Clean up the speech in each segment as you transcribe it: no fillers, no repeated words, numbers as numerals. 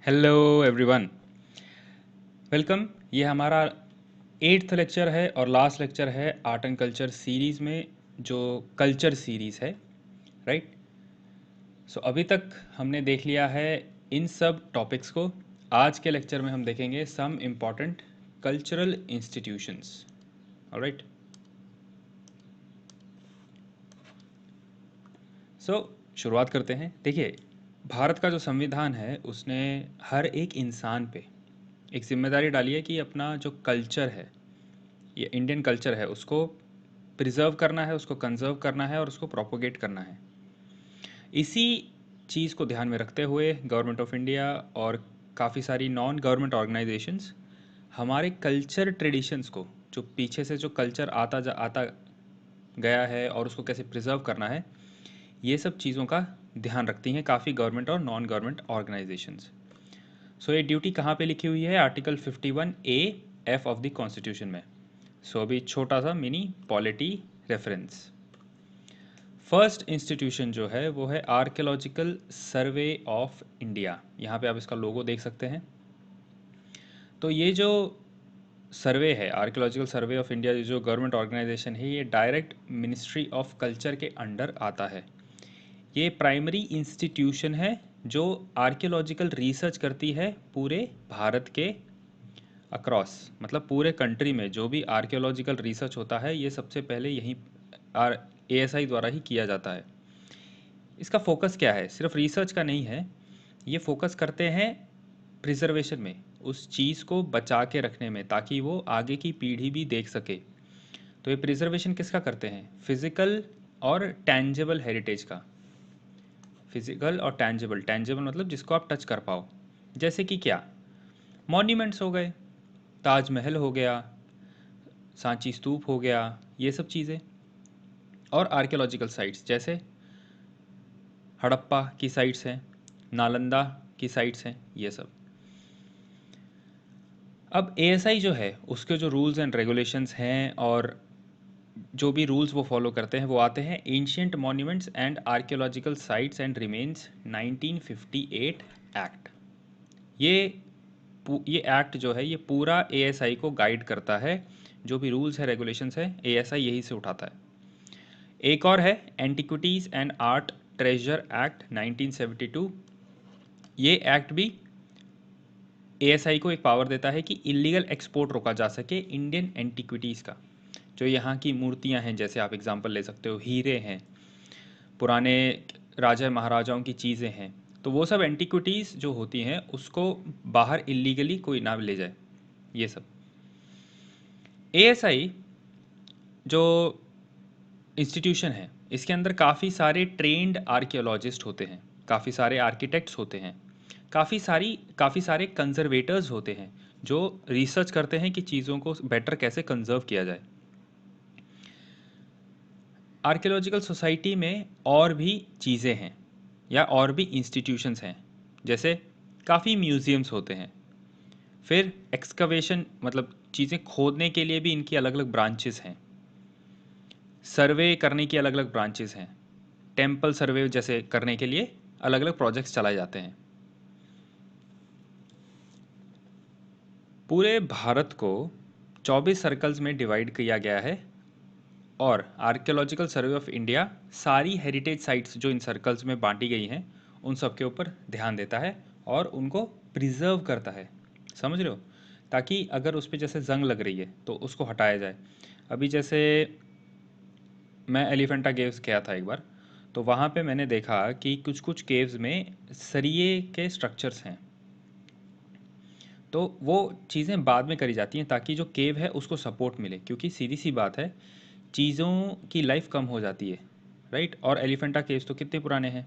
Hello everyone, welcome. ये हमारा 8th lecture है और लास्ट लेक्चर है आर्ट एंड कल्चर सीरीज़ में, जो कल्चर सीरीज़ है, राइट। सो अभी तक हमने देख लिया है इन सब टॉपिक्स को। आज के लेक्चर में हम देखेंगे some important cultural institutions. Alright, so शुरुआत करते हैं। देखिए, भारत का जो संविधान है उसने हर एक इंसान पे एक जिम्मेदारी डाली है कि अपना जो कल्चर है, ये इंडियन कल्चर है, उसको प्रिजर्व करना है, उसको कंजर्व करना है और उसको प्रोपोगेट करना है। इसी चीज़ को ध्यान में रखते हुए गवर्नमेंट ऑफ इंडिया और काफ़ी सारी नॉन गवर्नमेंट ऑर्गेनाइजेशंस हमारे कल्चर ट्रेडिशंस को, जो पीछे से जो कल्चर आता गया है और उसको कैसे प्रिजर्व करना है, ये सब चीज़ों का ध्यान रखती हैं काफ़ी गवर्नमेंट और नॉन गवर्नमेंट ऑर्गेनाइजेशंस। सो ये ड्यूटी कहाँ पे लिखी हुई है? Article 51A(F) of the constitution में। सो अभी छोटा सा mini polity reference. First institution जो है वो है आर्कियोलॉजिकल सर्वे ऑफ इंडिया। यहाँ पे आप इसका लोगो देख सकते हैं। तो ये जो सर्वे है, आर्कियोलॉजिकल सर्वे ऑफ इंडिया, जो गवर्नमेंट ऑर्गेनाइजेशन है, ये डायरेक्ट मिनिस्ट्री ऑफ कल्चर के अंडर आता है। ये प्राइमरी इंस्टीट्यूशन है जो आर्कियोलॉजिकल रिसर्च करती है पूरे भारत के अक्रॉस, मतलब पूरे कंट्री में जो भी आर्कियोलॉजिकल रिसर्च होता है ये सबसे पहले यहीं आर ASI द्वारा ही किया जाता है। इसका फोकस क्या है? सिर्फ रिसर्च का नहीं है, ये फोकस करते हैं प्रिजर्वेशन में, उस चीज़ को बचा के रखने में, ताकि वो आगे की पीढ़ी भी देख सके। तो ये प्रिजर्वेशन किसका करते हैं? फिजिकल और टैंजेबल हेरिटेज का। फिजिकल और टैंजेबल, टैंजेबल मतलब जिसको आप टच कर पाओ, जैसे कि क्या? मॉन्यूमेंट्स हो गए, ताजमहल हो गया, सांची स्तूप हो गया, ये सब चीज़ें। और आर्कियोलॉजिकल साइट्स जैसे हड़प्पा की साइट्स हैं, नालंदा की साइट्स हैं, ये सब। अब ASI जो है उसके जो रूल्स एंड रेगुलेशंस हैं और जो भी रूल्स वो फॉलो करते हैं, वो आते हैं ancient monuments and archaeological sites and remains 1958 act. ये ये एक्ट जो है ये पूरा ASI को गाइड करता है। जो भी रूल्स है, रेगुलेशंस है, ASI यही से उठाता है। एक और है antiquities and art treasure act 1972। ये एक्ट भी ASI को एक पावर देता है कि इलीगल एक्सपोर्ट रोका जा सके इंडियन एंटिक्विटीज़ का। जो यहाँ की मूर्तियाँ हैं, जैसे आप एग्जांपल ले सकते हो, हीरे हैं, पुराने राजा महाराजाओं की चीज़ें हैं, तो वो सब एंटिक्विटीज़ जो होती हैं उसको बाहर इलीगली कोई ना ले जाए, ये सब। ASI जो इंस्टीट्यूशन है इसके अंदर काफ़ी सारे ट्रेंड आर्कियोलॉजिस्ट होते हैं, काफ़ी सारे आर्किटेक्ट्स होते हैं, काफ़ी सारे कंजर्वेटर्स होते हैं जो रिसर्च करते हैं कि चीज़ों को बेटर कैसे कंजर्व किया जाए। आर्कियोलॉजिकल सोसाइटी में और भी चीज़ें हैं या और भी इंस्टीट्यूशंस हैं, जैसे काफ़ी म्यूज़ियम्स होते हैं। फिर एक्सकवेशन मतलब चीज़ें खोदने के लिए भी इनकी अलग अलग ब्रांचेस हैं। सर्वे करने की अलग अलग ब्रांचेस हैं। टेम्पल सर्वे जैसे करने के लिए अलग अलग प्रोजेक्ट्स चलाए जाते हैं। पूरे भारत को 24 सर्कल्स में डिवाइड किया गया है और आर्कियोलॉजिकल सर्वे ऑफ इंडिया सारी हेरिटेज साइट्स जो इन सर्कल्स में बांटी गई हैं उन सब के ऊपर ध्यान देता है और उनको प्रिजर्व करता है। समझ रहे हो? ताकि अगर उस पर जैसे जंग लग रही है तो उसको हटाया जाए। अभी जैसे मैं एलिफेंटा केव्स गया था एक बार, तो वहाँ पे मैंने देखा कि कुछ कुछ केव्स में सरिये के स्ट्रक्चर्स हैं। तो वो चीज़ें बाद में करी जाती हैं ताकि जो केव है उसको सपोर्ट मिले, क्योंकि सीधी सी बात है, चीज़ों की लाइफ कम हो जाती है, राइट। और एलिफेंटा केव्स तो कितने पुराने हैं,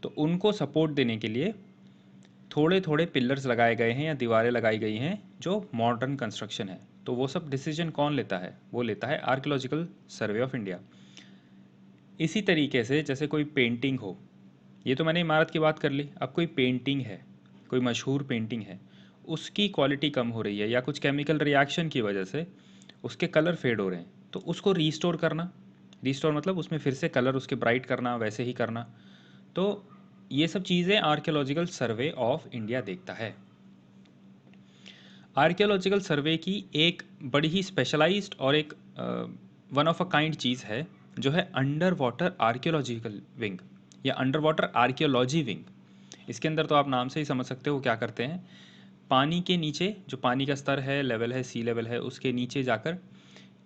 तो उनको सपोर्ट देने के लिए थोड़े थोड़े पिलर्स लगाए गए हैं या दीवारें लगाई गई हैं जो मॉडर्न कंस्ट्रक्शन है। तो वो सब डिसीजन कौन लेता है? वो लेता है आर्कियोलॉजिकल सर्वे ऑफ इंडिया। इसी तरीके से जैसे कोई पेंटिंग हो, ये तो मैंने इमारत की बात कर ली, अब कोई पेंटिंग है, कोई मशहूर पेंटिंग है, उसकी क्वालिटी कम हो रही है या कुछ केमिकल रिएक्शन की वजह से उसके कलर फेड हो रहे हैं, तो उसको रीस्टोर करना, रीस्टोर मतलब उसमें फिर से कलर उसके ब्राइट करना, वैसे ही करना। तो ये सब चीज़ें आर्कियोलॉजिकल सर्वे ऑफ इंडिया देखता है। आर्कियोलॉजिकल सर्वे की एक बड़ी ही स्पेशलाइज्ड और एक वन ऑफ अ काइंड चीज़ है जो है अंडर वाटर आर्कियोलॉजिकल विंग या अंडर वाटर आर्कियोलॉजी विंग। इसके अंदर तो आप नाम से ही समझ सकते हो क्या करते हैं। पानी के नीचे जो पानी का स्तर है, लेवल है, सी लेवल है, उसके नीचे जाकर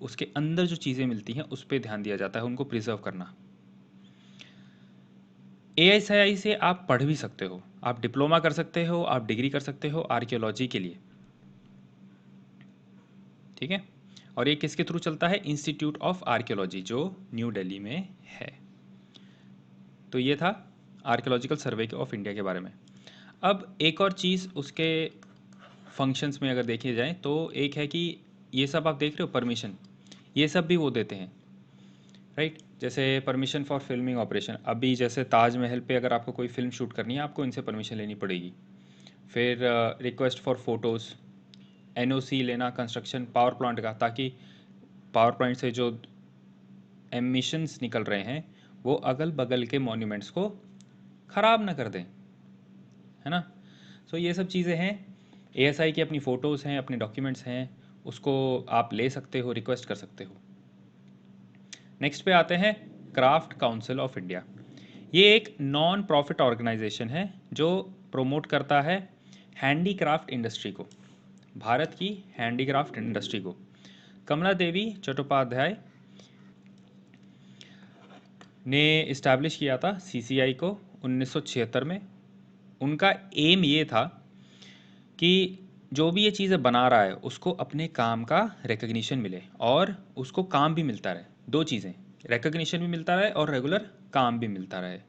उसके अंदर जो चीज़ें मिलती हैं उस पर ध्यान दिया जाता है, उनको प्रिजर्व करना। एएसआई से आप पढ़ भी सकते हो, आप डिप्लोमा कर सकते हो, आप डिग्री कर सकते हो आर्कियोलॉजी के लिए, ठीक है। और ये किसके थ्रू चलता है? इंस्टीट्यूट ऑफ आर्कियोलॉजी जो न्यू दिल्ली में है। तो ये था आर्कियोलॉजिकल सर्वे ऑफ इंडिया के बारे में। अब एक और चीज़ उसके फंक्शंस में अगर देखिए जाए तो एक है कि ये सब आप देख रहे हो परमिशन, ये सब भी वो देते हैं, राइट। जैसे परमिशन फॉर फिल्मिंग ऑपरेशन, अभी जैसे ताजमहल पे अगर आपको कोई फिल्म शूट करनी है आपको इनसे परमिशन लेनी पड़ेगी। फिर रिक्वेस्ट फॉर फोटोज़, एनओसी लेना कंस्ट्रक्शन पावर प्लांट का, ताकि पावर प्लांट से जो एमिशंस निकल रहे हैं वो अगल बगल के मॉन्यूमेंट्स को ख़राब ना कर दें, है ना। सो ये सब चीज़ें हैं। एएसआई की अपनी फ़ोटोज़ हैं, अपने डॉक्यूमेंट्स हैं, उसको आप ले सकते हो, रिक्वेस्ट कर सकते हो। नेक्स्ट पे आते हैं क्राफ्ट काउंसिल ऑफ इंडिया। ये एक नॉन प्रॉफिट ऑर्गेनाइजेशन है जो प्रमोट करता है हैंडीक्राफ्ट इंडस्ट्री को, भारत की हैंडीक्राफ्ट इंडस्ट्री को। कमला देवी चट्टोपाध्याय ने इस्टेब्लिश किया था सीसीआई को 1976 में। उनका एम ये था कि जो भी ये चीज़ें बना रहा है उसको अपने काम का रिकग्निशन मिले और उसको काम भी मिलता रहे। दो चीज़ें, रिकग्निशन भी मिलता रहे और रेगुलर काम भी मिलता रहे।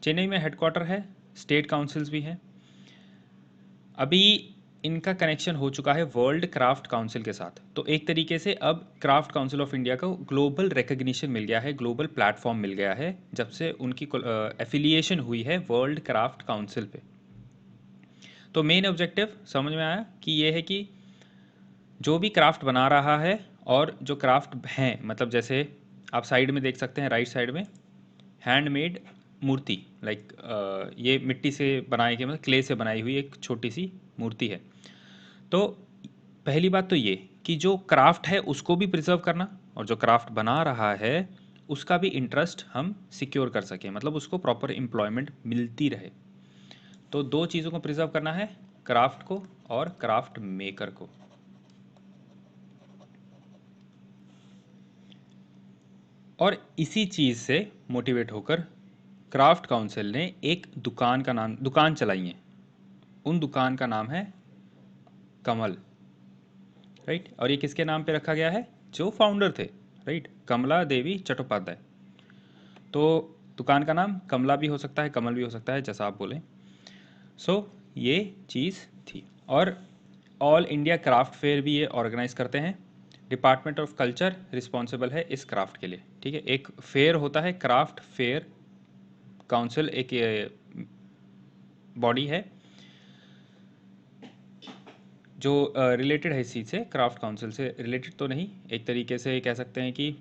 चेन्नई में हेडक्वार्टर है, स्टेट काउंसिल्स भी हैं। अभी इनका कनेक्शन हो चुका है वर्ल्ड क्राफ्ट काउंसिल के साथ। तो एक तरीके से अब क्राफ्ट काउंसिल ऑफ इंडिया को ग्लोबल रिकग्निशन मिल गया है, ग्लोबल प्लेटफॉर्म मिल गया है जब से उनकी एफिलिएशन हुई है वर्ल्ड क्राफ्ट काउंसिल पे। तो मेन ऑब्जेक्टिव समझ में आया कि ये है कि जो भी क्राफ्ट बना रहा है और जो क्राफ्ट हैं, मतलब जैसे आप साइड में देख सकते हैं, राइट साइड में हैंडमेड मूर्ति, लाइक ये मिट्टी से बनाई गई, मतलब क्ले से बनाई हुई एक छोटी सी मूर्ति है। तो पहली बात तो ये कि जो क्राफ्ट है उसको भी प्रिजर्व करना और जो क्राफ्ट बना रहा है उसका भी इंटरेस्ट हम सिक्योर कर सकें, मतलब उसको प्रॉपर एम्प्लॉयमेंट मिलती रहे। तो दो चीज़ों को प्रिजर्व करना है, क्राफ्ट को और क्राफ्ट मेकर को। और इसी चीज़ से मोटिवेट होकर क्राफ्ट काउंसिल ने एक दुकान चलाई है। उन दुकान का नाम है कमल, राइट। और ये किसके नाम पे रखा गया है? जो फाउंडर थे, राइट, कमला देवी चट्टोपाध्याय। तो दुकान का नाम कमला भी हो सकता है, कमल भी हो सकता है, जैसा आप बोलें। सो ये चीज़ थी। और ऑल इंडिया क्राफ्ट फेयर भी ये ऑर्गेनाइज करते हैं। डिपार्टमेंट ऑफ कल्चर रिस्पॉन्सिबल है इस क्राफ्ट के लिए, ठीक है। एक फेयर होता है, क्राफ्ट फेयर काउंसिल एक बॉडी है जो रिलेटेड है इस चीज़ से, क्राफ्ट काउंसिल से रिलेटेड तो नहीं, एक तरीके से कह सकते हैं कि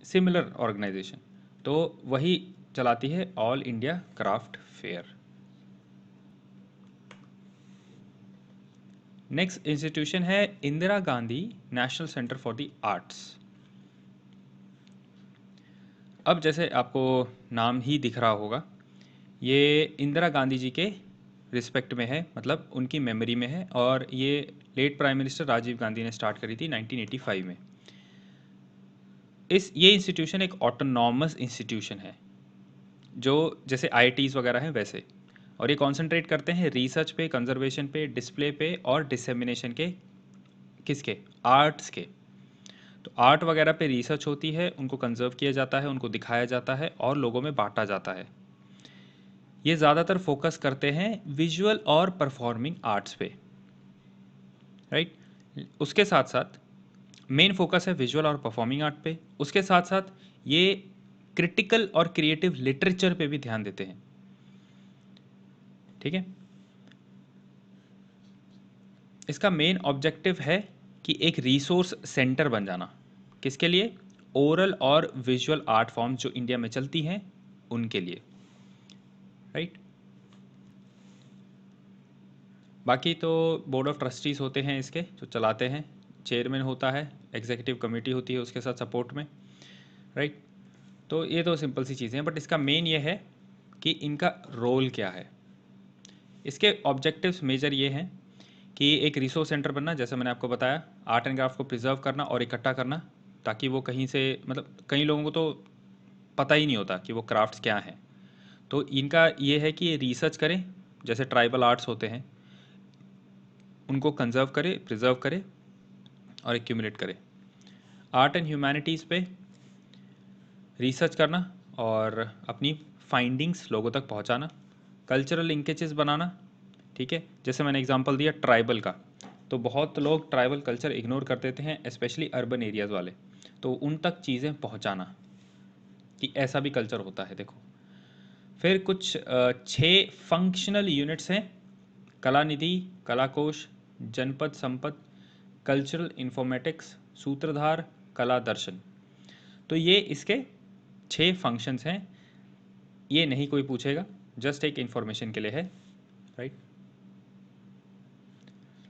सिमिलर ऑर्गेनाइजेशन। तो वही चलाती है all India craft fair. Next institution है Indira Gandhi national centre for the arts. अब जैसे आपको नाम ही दिख रहा होगा, ये इंदिरा गांधी जी के रिस्पेक्ट में है, मतलब उनकी मेमोरी में है। और ये late prime minister Rajiv Gandhi ने स्टार्ट करी थी 1985 में। ये इंस्टीट्यूशन एक ऑटोनॉमस इंस्टीट्यूशन है जो जैसे आईआईटीज़ वगैरह हैं वैसे। और ये कॉन्सेंट्रेट करते हैं रिसर्च पे, कंजर्वेशन पे, डिस्प्ले पे और डिसेमिनेशन के, किसके? आर्ट्स के। तो आर्ट वगैरह पे रिसर्च होती है, उनको कंजर्व किया जाता है, उनको दिखाया जाता है और लोगों में बांटा जाता है। ये ज़्यादातर फोकस करते हैं विजुअल और परफॉर्मिंग आर्ट्स पे, राइट। उसके साथ साथ मेन फोकस है विजुअल और परफॉर्मिंग आर्ट पे। उसके साथ साथ ये क्रिटिकल और क्रिएटिव लिटरेचर पे भी ध्यान देते हैं, ठीक है। इसका मेन ऑब्जेक्टिव है कि एक रिसोर्स सेंटर बन जाना, किसके लिए? ओरल और विजुअल आर्ट फॉर्म जो इंडिया में चलती हैं उनके लिए। राइट। बाकी तो बोर्ड ऑफ ट्रस्टीज़ होते हैं इसके जो चलाते हैं, चेयरमैन होता है, एग्जीक्यूटिव कमेटी होती है उसके साथ सपोर्ट में, राइट। तो ये तो सिंपल सी चीज़ें हैं, बट इसका मेन ये है कि इनका रोल क्या है। इसके ऑब्जेक्टिव्स मेजर ये हैं कि एक रिसोर्स सेंटर बनना, जैसे मैंने आपको बताया, आर्ट एंड क्राफ्ट को प्रिजर्व करना और इकट्ठा करना, ताकि वो कहीं से, मतलब कई लोगों को तो पता ही नहीं होता कि वो क्राफ्ट्स क्या हैं। तो इनका ये है कि ये रिसर्च करें, जैसे ट्राइबल आर्ट्स होते हैं उनको कंजर्व करे, प्रिजर्व करे और एक्यूमुलेट करे। आर्ट एंड ह्यूमैनिटीज़ पे रिसर्च करना और अपनी फाइंडिंग्स लोगों तक पहुंचाना, कल्चरल लिंकेजेस बनाना, ठीक है। जैसे मैंने एग्जांपल दिया ट्राइबल का, तो बहुत लोग ट्राइबल कल्चर इग्नोर कर देते हैं, स्पेशली अर्बन एरियाज़ वाले, तो उन तक चीज़ें पहुंचाना कि ऐसा भी कल्चर होता है, देखो। फिर कुछ 6 फंक्शनल यूनिट्स हैं, कला निधि, कला कोश, जनपद संपद, कल्चरल इंफॉर्मेटिक्स, सूत्रधार, कला दर्शन। तो ये इसके 6 फंक्शंस हैं। ये नहीं कोई पूछेगा, जस्ट एक इन्फॉर्मेशन के लिए है, राइट।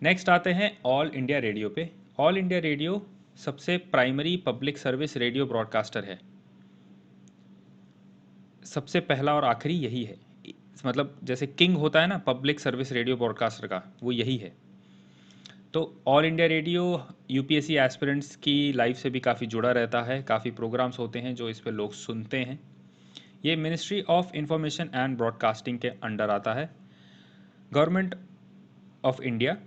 नेक्स्ट आते हैं ऑल इंडिया रेडियो पे। ऑल इंडिया रेडियो सबसे primary public service radio broadcaster है, सबसे पहला और आखिरी यही है। मतलब जैसे किंग होता है ना पब्लिक सर्विस रेडियो ब्रॉडकास्टर का, वो यही है। तो all India radio UPSC aspirants की लाइफ से भी काफ़ी जुड़ा रहता है, काफ़ी प्रोग्राम्स होते हैं जो इस पे लोग सुनते हैं। ये ministry of information and broadcasting के अंडर आता है, गवर्नमेंट ऑफ इंडिया।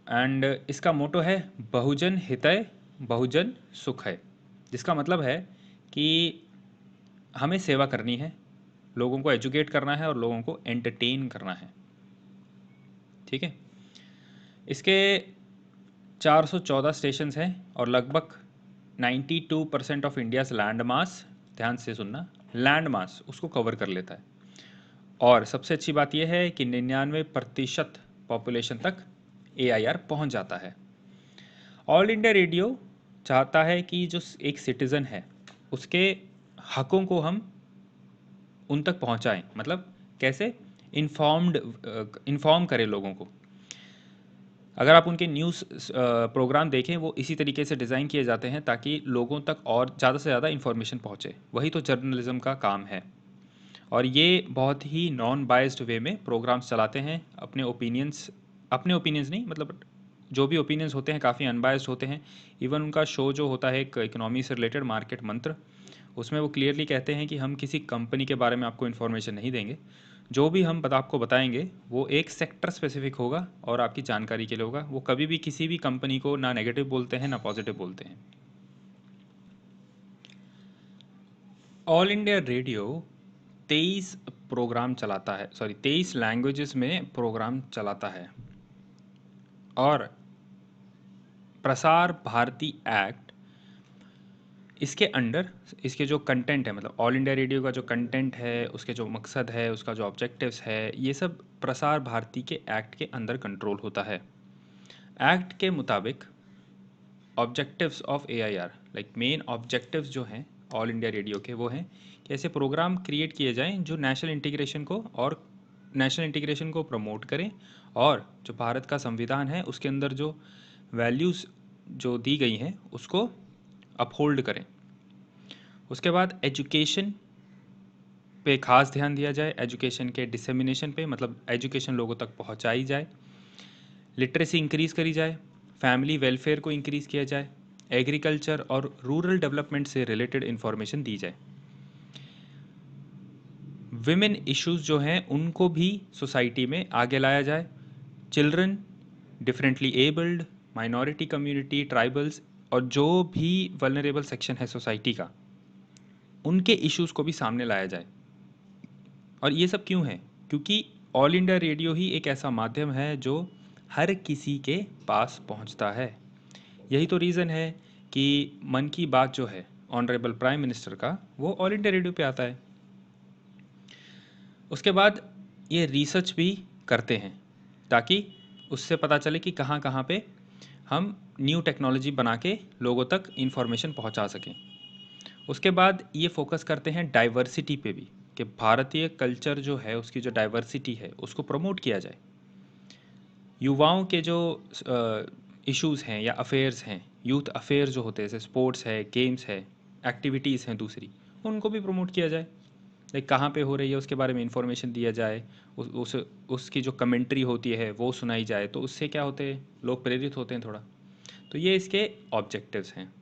एंड इसका मोटो है बहुजन हितय बहुजन सुख है, जिसका मतलब है कि हमें सेवा करनी है, लोगों को एजुकेट करना है और लोगों को एंटरटेन करना है, ठीक है। इसके 414 स्टेशंस हैं और लगभग 92% ऑफ इंडियाज़ लैंड मास, ध्यान से सुनना, लैंड मास उसको कवर कर लेता है। और सबसे अच्छी बात यह है कि 99% पॉपुलेशन तक एआईआर पहुंच जाता है। ऑल इंडिया रेडियो चाहता है कि जो एक सिटीज़न है उसके हकों को हम उन तक पहुंचाएं, मतलब कैसे, इन्फॉर्म करें लोगों को। अगर आप उनके न्यूज़ प्रोग्राम देखें, वो इसी तरीके से डिज़ाइन किए जाते हैं ताकि लोगों तक और ज़्यादा से ज़्यादा इन्फॉर्मेशन पहुँचे। वही तो जर्नलिज्म का काम है। और ये बहुत ही नॉन बायस्ड वे में प्रोग्राम्स चलाते हैं, अपने ओपिनियंस नहीं, मतलब जो भी ओपिनियंस होते हैं काफ़ी अनबायस्ड होते हैं। इवन उनका शो जो होता है एक इकोनॉमी से रिलेटेड, मार्केट मंत्र, उसमें वो क्लियरली कहते हैं कि हम किसी कंपनी के बारे में आपको इन्फॉर्मेशन नहीं देंगे, जो भी हम आपको बताएंगे वो एक सेक्टर स्पेसिफिक होगा और आपकी जानकारी के लिए होगा। वो कभी भी किसी भी कंपनी को ना नेगेटिव बोलते हैं ना पॉजिटिव बोलते हैं। ऑल इंडिया रेडियो 23 प्रोग्राम चलाता है, सॉरी 23 लैंग्वेजेस में प्रोग्राम चलाता है। और प्रसार भारती एक्ट, इसके अंडर इसके जो कंटेंट है, मतलब ऑल इंडिया रेडियो का जो कंटेंट है, उसके जो मकसद है, उसका जो ऑब्जेक्टिव्स है, ये सब प्रसार भारती के एक्ट के अंदर कंट्रोल होता है। एक्ट के मुताबिक objectives of AIR, like main objectives जो हैं ऑल इंडिया रेडियो के, वो हैं कि ऐसे प्रोग्राम क्रिएट किए जाएं जो नेशनल इंटीग्रेशन को प्रमोट करें और जो भारत का संविधान है उसके अंदर जो वैल्यूज़ जो दी गई हैं उसको अपहोल्ड करें। उसके बाद एजुकेशन पे खास ध्यान दिया जाए, एजुकेशन के डिसेमिनेशन पे, मतलब एजुकेशन लोगों तक पहुंचाई जाए, लिटरेसी इंक्रीज़ करी जाए, फैमिली वेलफेयर को इंक्रीज़ किया जाए, एग्रीकल्चर और रूरल डेवलपमेंट से रिलेटेड इन्फॉर्मेशन दी जाए। विमेन इश्यूज़ जो हैं उनको भी सोसाइटी में आगे लाया जाए, children, differently abled, minority community, tribals और जो भी वल्नरेबल सेक्शन है सोसाइटी का, उनके इश्यूज़ को भी सामने लाया जाए। और ये सब क्यों है? क्योंकि ऑल इंडिया रेडियो ही एक ऐसा माध्यम है जो हर किसी के पास पहुंचता है। यही तो रीज़न है कि मन की बात जो है ऑनरेबल प्राइम मिनिस्टर का, वो ऑल इंडिया रेडियो पे आता है। उसके बाद ये रिसर्च भी करते हैं ताकि उससे पता चले कि कहाँ कहाँ पे हम न्यू टेक्नोलॉजी बना के लोगों तक इन्फॉर्मेशन पहुंचा सकें। उसके बाद ये फोकस करते हैं डाइवर्सिटी पे भी, कि भारतीय कल्चर जो है उसकी जो डाइवर्सिटी है उसको प्रमोट किया जाए। युवाओं के जो इश्यूज़ हैं या अफेयर्स हैं, यूथ अफेयर जो होते हैं जैसे स्पोर्ट्स है, गेम्स है, एक्टिविटीज़ हैं दूसरी, उनको भी प्रमोट किया जाए। लाइक कहाँ पे हो रही है उसके बारे में इंफॉर्मेशन दिया जाए, उस उसकी जो कमेंट्री होती है वो सुनाई जाए, तो उससे क्या होते हैं, लोग प्रेरित होते हैं थोड़ा। तो ये इसके ऑब्जेक्टिव्स हैं।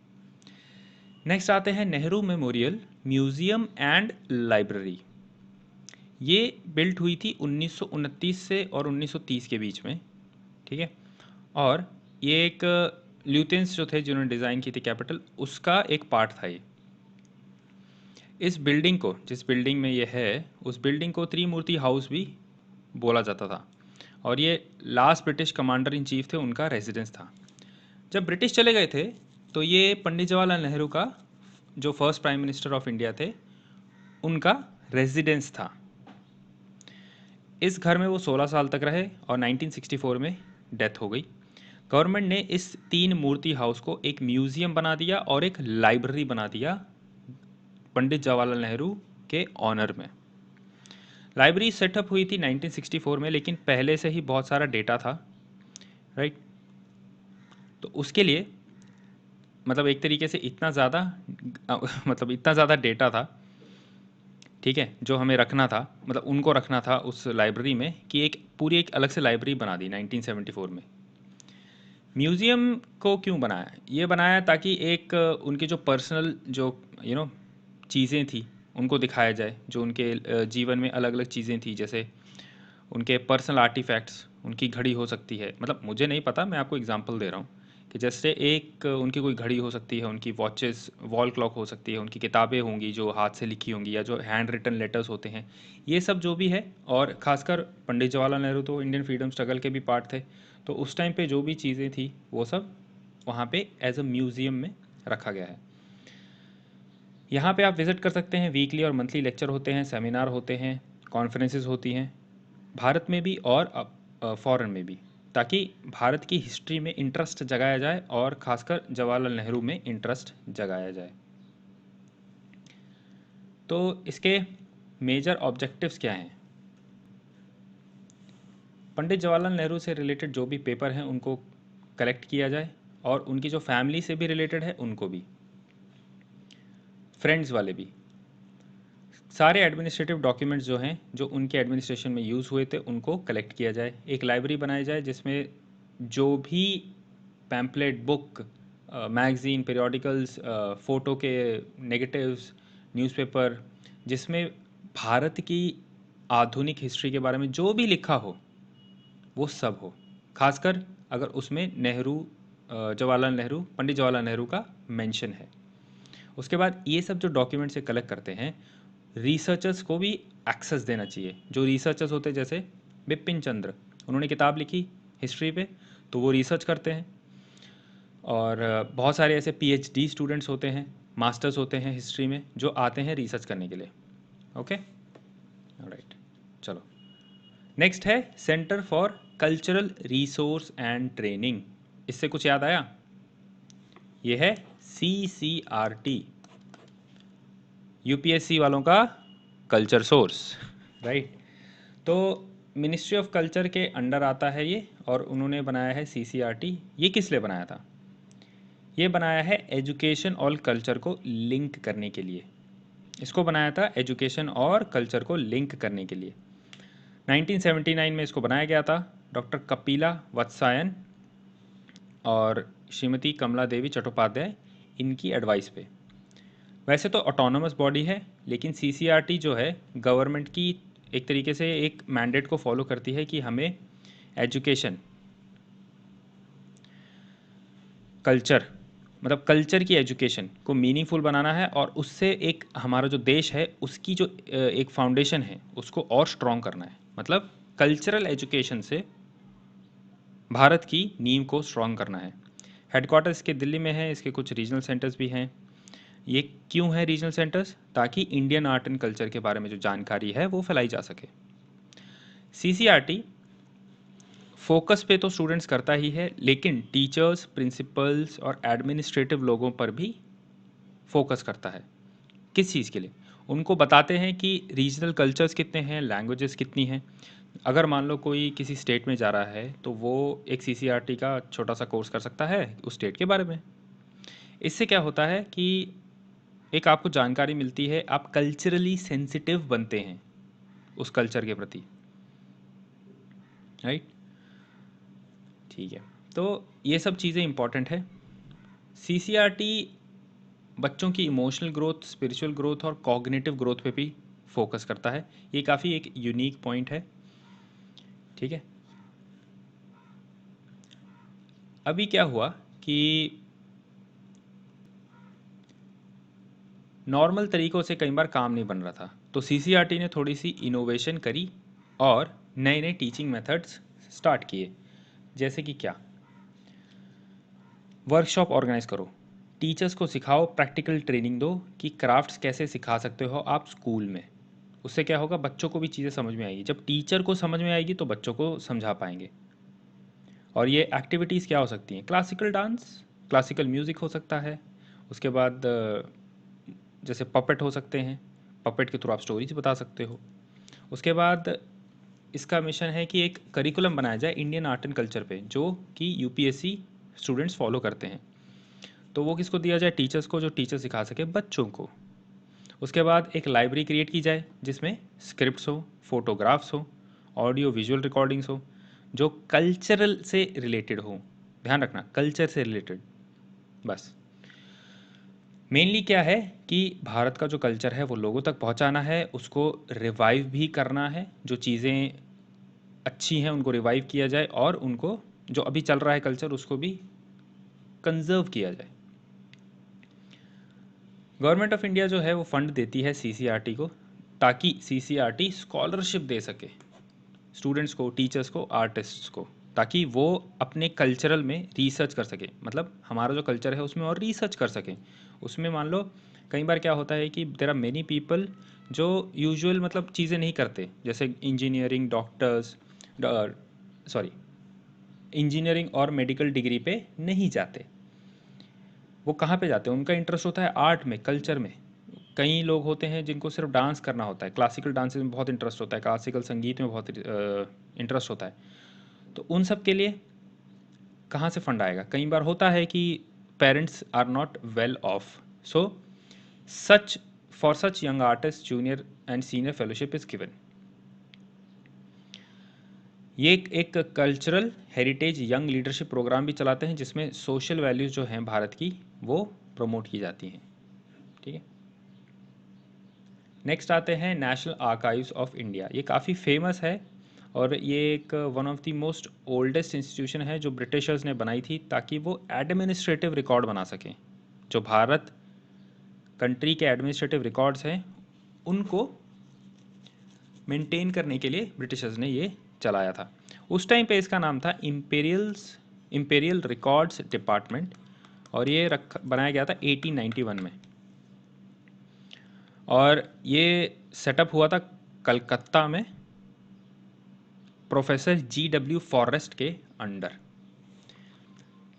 नेक्स्ट आते हैं Nehru memorial museum and library. ये बिल्ट हुई थी 1929 से और 1930 के बीच में, ठीक है। और ये एक ल्यूटेंस जो थे जिन्होंने डिज़ाइन की थी कैपिटल, उसका एक पार्ट था ये। इस बिल्डिंग को, जिस बिल्डिंग में ये है, उस बिल्डिंग को त्रिमूर्ति हाउस भी बोला जाता था। और ये last British commander in chief थे, उनका रेजिडेंस था। जब ब्रिटिश चले गए थे तो ये पंडित जवाहरलाल नेहरू का, जो first prime minister of India थे, उनका रेजिडेंस था। इस घर में वो 16 साल तक रहे और 1964 में डेथ हो गई। गवर्नमेंट ने इस तीन मूर्ति हाउस को एक म्यूज़ियम बना दिया और एक लाइब्रेरी बना दिया पंडित जवाहरलाल नेहरू के ऑनर में। लाइब्रेरी सेटअप हुई थी 1964 में, लेकिन पहले से ही बहुत सारा डेटा था, राइट। तो उसके लिए मतलब एक तरीके से इतना ज़्यादा मतलब इतना ज़्यादा डेटा था, ठीक है, जो हमें रखना था, मतलब उनको रखना था उस लाइब्रेरी में, कि एक पूरी एक अलग से लाइब्रेरी बना दी 1974 में। म्यूज़ियम को क्यों बनाया? ये बनाया ताकि एक उनके जो पर्सनल जो चीज़ें थी उनको दिखाया जाए, जो उनके जीवन में अलग अलग चीज़ें थी, जैसे उनके पर्सनल आर्टिफैक्ट्स, उनकी घड़ी हो सकती है, मतलब मुझे नहीं पता, मैं आपको एग्जांपल दे रहा हूँ कि जैसे एक उनकी कोई घड़ी हो सकती है, उनकी वॉचेस, वॉल क्लॉक हो सकती है, उनकी किताबें होंगी जो हाथ से लिखी होंगी या जो हैंड रिटन लेटर्स होते हैं, ये सब जो भी है। और ख़ासकर पंडित जवाहरलाल नेहरू तो इंडियन फ्रीडम स्ट्रगल के भी पार्ट थे, तो उस टाइम पे जो भी चीज़ें थी वो सब वहाँ पे एज अ म्यूज़ियम में रखा गया है। यहाँ पे आप विज़िट कर सकते हैं, वीकली और मंथली लेक्चर होते हैं, सेमिनार होते हैं, कॉन्फ्रेंसेस होती हैं, भारत में भी और फॉरेन में भी, ताकि भारत की हिस्ट्री में इंटरेस्ट जगाया जाए और ख़ासकर जवाहरलाल नेहरू में इंटरेस्ट जगाया जाए। तो इसके मेजर ऑब्जेक्टिव्स क्या हैं? पंडित जवाहरलाल नेहरू से रिलेटेड जो भी पेपर हैं उनको कलेक्ट किया जाए, और उनकी जो फैमिली से भी रिलेटेड है उनको भी, फ्रेंड्स वाले भी, सारे एडमिनिस्ट्रेटिव डॉक्यूमेंट्स जो हैं जो उनके एडमिनिस्ट्रेशन में यूज़ हुए थे उनको कलेक्ट किया जाए। एक लाइब्रेरी बनाई जाए जिसमें जो भी pamphlet, book, magazine, periodicals, photo के नेगेटिव्स, न्यूज़पेपर, जिसमें भारत की आधुनिक हिस्ट्री के बारे में जो भी लिखा हो वो सब हो। खासकर अगर उसमें नेहरू, जवाहरलाल नेहरू, पंडित जवाहरलाल नेहरू का मेंशन है। उसके बाद ये सब जो डॉक्यूमेंट से कलेक्ट करते हैं, रिसर्चर्स को भी एक्सेस देना चाहिए। जो रिसर्चर्स होते हैं जैसे बिपिन चंद्र, उन्होंने किताब लिखी हिस्ट्री पे, तो वो रिसर्च करते हैं। और बहुत सारे ऐसे पीएचडी स्टूडेंट्स होते हैं, मास्टर्स होते हैं हिस्ट्री में, जो आते हैं रिसर्च करने के लिए। ओके, राइट, चलो नेक्स्ट है centre for cultural resource and training. इससे कुछ याद आया? ये है CCRT, यूपीएससी वालों का कल्चर सोर्स, राइट। तो मिनिस्ट्री ऑफ कल्चर के अंडर आता है ये, और उन्होंने बनाया है CCRT। ये किस लिए बनाया था? ये बनाया है एजुकेशन और कल्चर को लिंक करने के लिए। इसको बनाया था एजुकेशन और कल्चर को लिंक करने के लिए। 1979 में इसको बनाया गया था, डॉक्टर कपिला वत्सायन और श्रीमती कमला देवी चट्टोपाध्याय, इनकी एडवाइस पे। वैसे तो ऑटोनोमस बॉडी है, लेकिन CCRT जो है गवर्नमेंट की एक तरीके से एक मैंडेट को फॉलो करती है कि हमें एजुकेशन, कल्चर, मतलब कल्चर की एजुकेशन को मीनिंगफुल बनाना है, और उससे एक हमारा जो देश है उसकी जो एक फाउंडेशन है उसको और स्ट्रॉन्ग करना है। मतलब कल्चरल एजुकेशन से भारत की नींव को स्ट्रॉन्ग करना है। हेडक्वार्टर इसके दिल्ली में है, इसके कुछ रीजनल सेंटर्स भी हैं। ये क्यों है रीजनल सेंटर्स? ताकि इंडियन आर्ट एंड कल्चर के बारे में जो जानकारी है वो फैलाई जा सके। CCRT फोकस पे तो स्टूडेंट्स करता ही है, लेकिन टीचर्स, प्रिंसिपल्स और एडमिनिस्ट्रेटिव लोगों पर भी फोकस करता है। किस चीज़ के लिए? उनको बताते हैं कि रीजनल कल्चर्स कितने हैं, लैंग्वेजेस कितनी हैं। अगर मान लो कोई किसी स्टेट में जा रहा है तो वो एक सीसीआरटी का छोटा सा कोर्स कर सकता है उस स्टेट के बारे में। इससे क्या होता है कि एक आपको जानकारी मिलती है, आप कल्चरली सेंसिटिव बनते हैं उस कल्चर के प्रति, राइट। ठीक है, तो ये सब चीज़ें इंपॉर्टेंट है। सीसीआरटी बच्चों की इमोशनल ग्रोथ, स्पिरिचुअल ग्रोथ और कॉग्निटिव ग्रोथ पे भी फोकस करता है। ये काफ़ी एक यूनिक पॉइंट है। ठीक है, अभी क्या हुआ कि नॉर्मल तरीक़ों से कई बार काम नहीं बन रहा था, तो सीसीआरटी ने थोड़ी सी इनोवेशन करी और नए नए टीचिंग मेथड्स स्टार्ट किए। जैसे कि क्या, वर्कशॉप ऑर्गेनाइज करो, टीचर्स को सिखाओ, प्रैक्टिकल ट्रेनिंग दो कि क्राफ्ट्स कैसे सिखा सकते हो आप स्कूल में। उससे क्या होगा, बच्चों को भी चीज़ें समझ में आएगी। जब टीचर को समझ में आएगी तो बच्चों को समझा पाएंगे। और ये एक्टिविटीज़ क्या हो सकती हैं, क्लासिकल डांस, क्लासिकल म्यूज़िक हो सकता है। उसके बाद जैसे पपेट हो सकते हैं, पपेट के थ्रू आप स्टोरीज बता सकते हो। उसके बाद इसका मिशन है कि एक करिकुलम बनाया जाए इंडियन आर्ट एंड कल्चर पे, जो कि यूपीएससी स्टूडेंट्स फॉलो करते हैं। तो वो किसको दिया जाए, टीचर्स को, जो टीचर सिखा सके बच्चों को। उसके बाद एक लाइब्रेरी क्रिएट की जाए जिसमें स्क्रिप्ट्स हो, फोटोग्राफ्स हो, ऑडियो विजुअल रिकॉर्डिंग्स हो, जो कल्चरल से रिलेटेड हो। ध्यान रखना, कल्चर से रिलेटेड। बस मेनली क्या है कि भारत का जो कल्चर है वो लोगों तक पहुंचाना है, उसको रिवाइव भी करना है। जो चीज़ें अच्छी हैं उनको रिवाइव किया जाए, और उनको जो अभी चल रहा है कल्चर उसको भी कंजर्व किया जाए। गवर्नमेंट ऑफ इंडिया जो है वो फंड देती है सीसीआरटी को, ताकि सीसीआरटी स्कॉलरशिप दे सके स्टूडेंट्स को, टीचर्स को, आर्टिस्ट्स को, ताकि वो अपने कल्चरल में रिसर्च कर सके। मतलब हमारा जो कल्चर है उसमें और रिसर्च कर सकें। उसमें मान लो कई बार क्या होता है कि देर आर मेनी पीपल जो यूजुअल मतलब चीज़ें नहीं करते, जैसे इंजीनियरिंग, डॉक्टर्स, सॉरी, इंजीनियरिंग और मेडिकल डिग्री पे नहीं जाते। वो कहाँ पे जाते हैं, उनका इंटरेस्ट होता है आर्ट में, कल्चर में। कई लोग होते हैं जिनको सिर्फ डांस करना होता है, क्लासिकल डांसेस में बहुत इंटरेस्ट होता है, क्लासिकल संगीत में बहुत इंटरेस्ट होता है। तो उन सब के लिए कहाँ से फंड आएगा। कई बार होता है कि parents are not well off, so such for such young artist junior and senior fellowship is given. ये एक cultural heritage young leadership programme भी चलाते हैं जिसमें सोशल वैल्यूज़ जो हैं भारत की वो प्रमोट की जाती हैं। ठीक है, नेक्स्ट आते हैं नेशनल आर्काइव्स ऑफ इंडिया। ये काफ़ी फेमस है और ये एक one of the most oldest institution है जो ब्रिटिशर्स ने बनाई थी ताकि वो एडमिनिस्ट्रेटिव रिकॉर्ड बना सकें। जो भारत कंट्री के एडमिनिस्ट्रेटिव रिकॉर्ड्स हैं उनको मेंटेन करने के लिए ब्रिटिशर्स ने ये चलाया था। उस टाइम पे इसका नाम था इम्पेरियल रिकॉर्ड्स डिपार्टमेंट, और ये बनाया गया था 1891 में। और ये सेटअप हुआ था कलकत्ता में प्रोफेसर GW फॉरेस्ट के अंडर।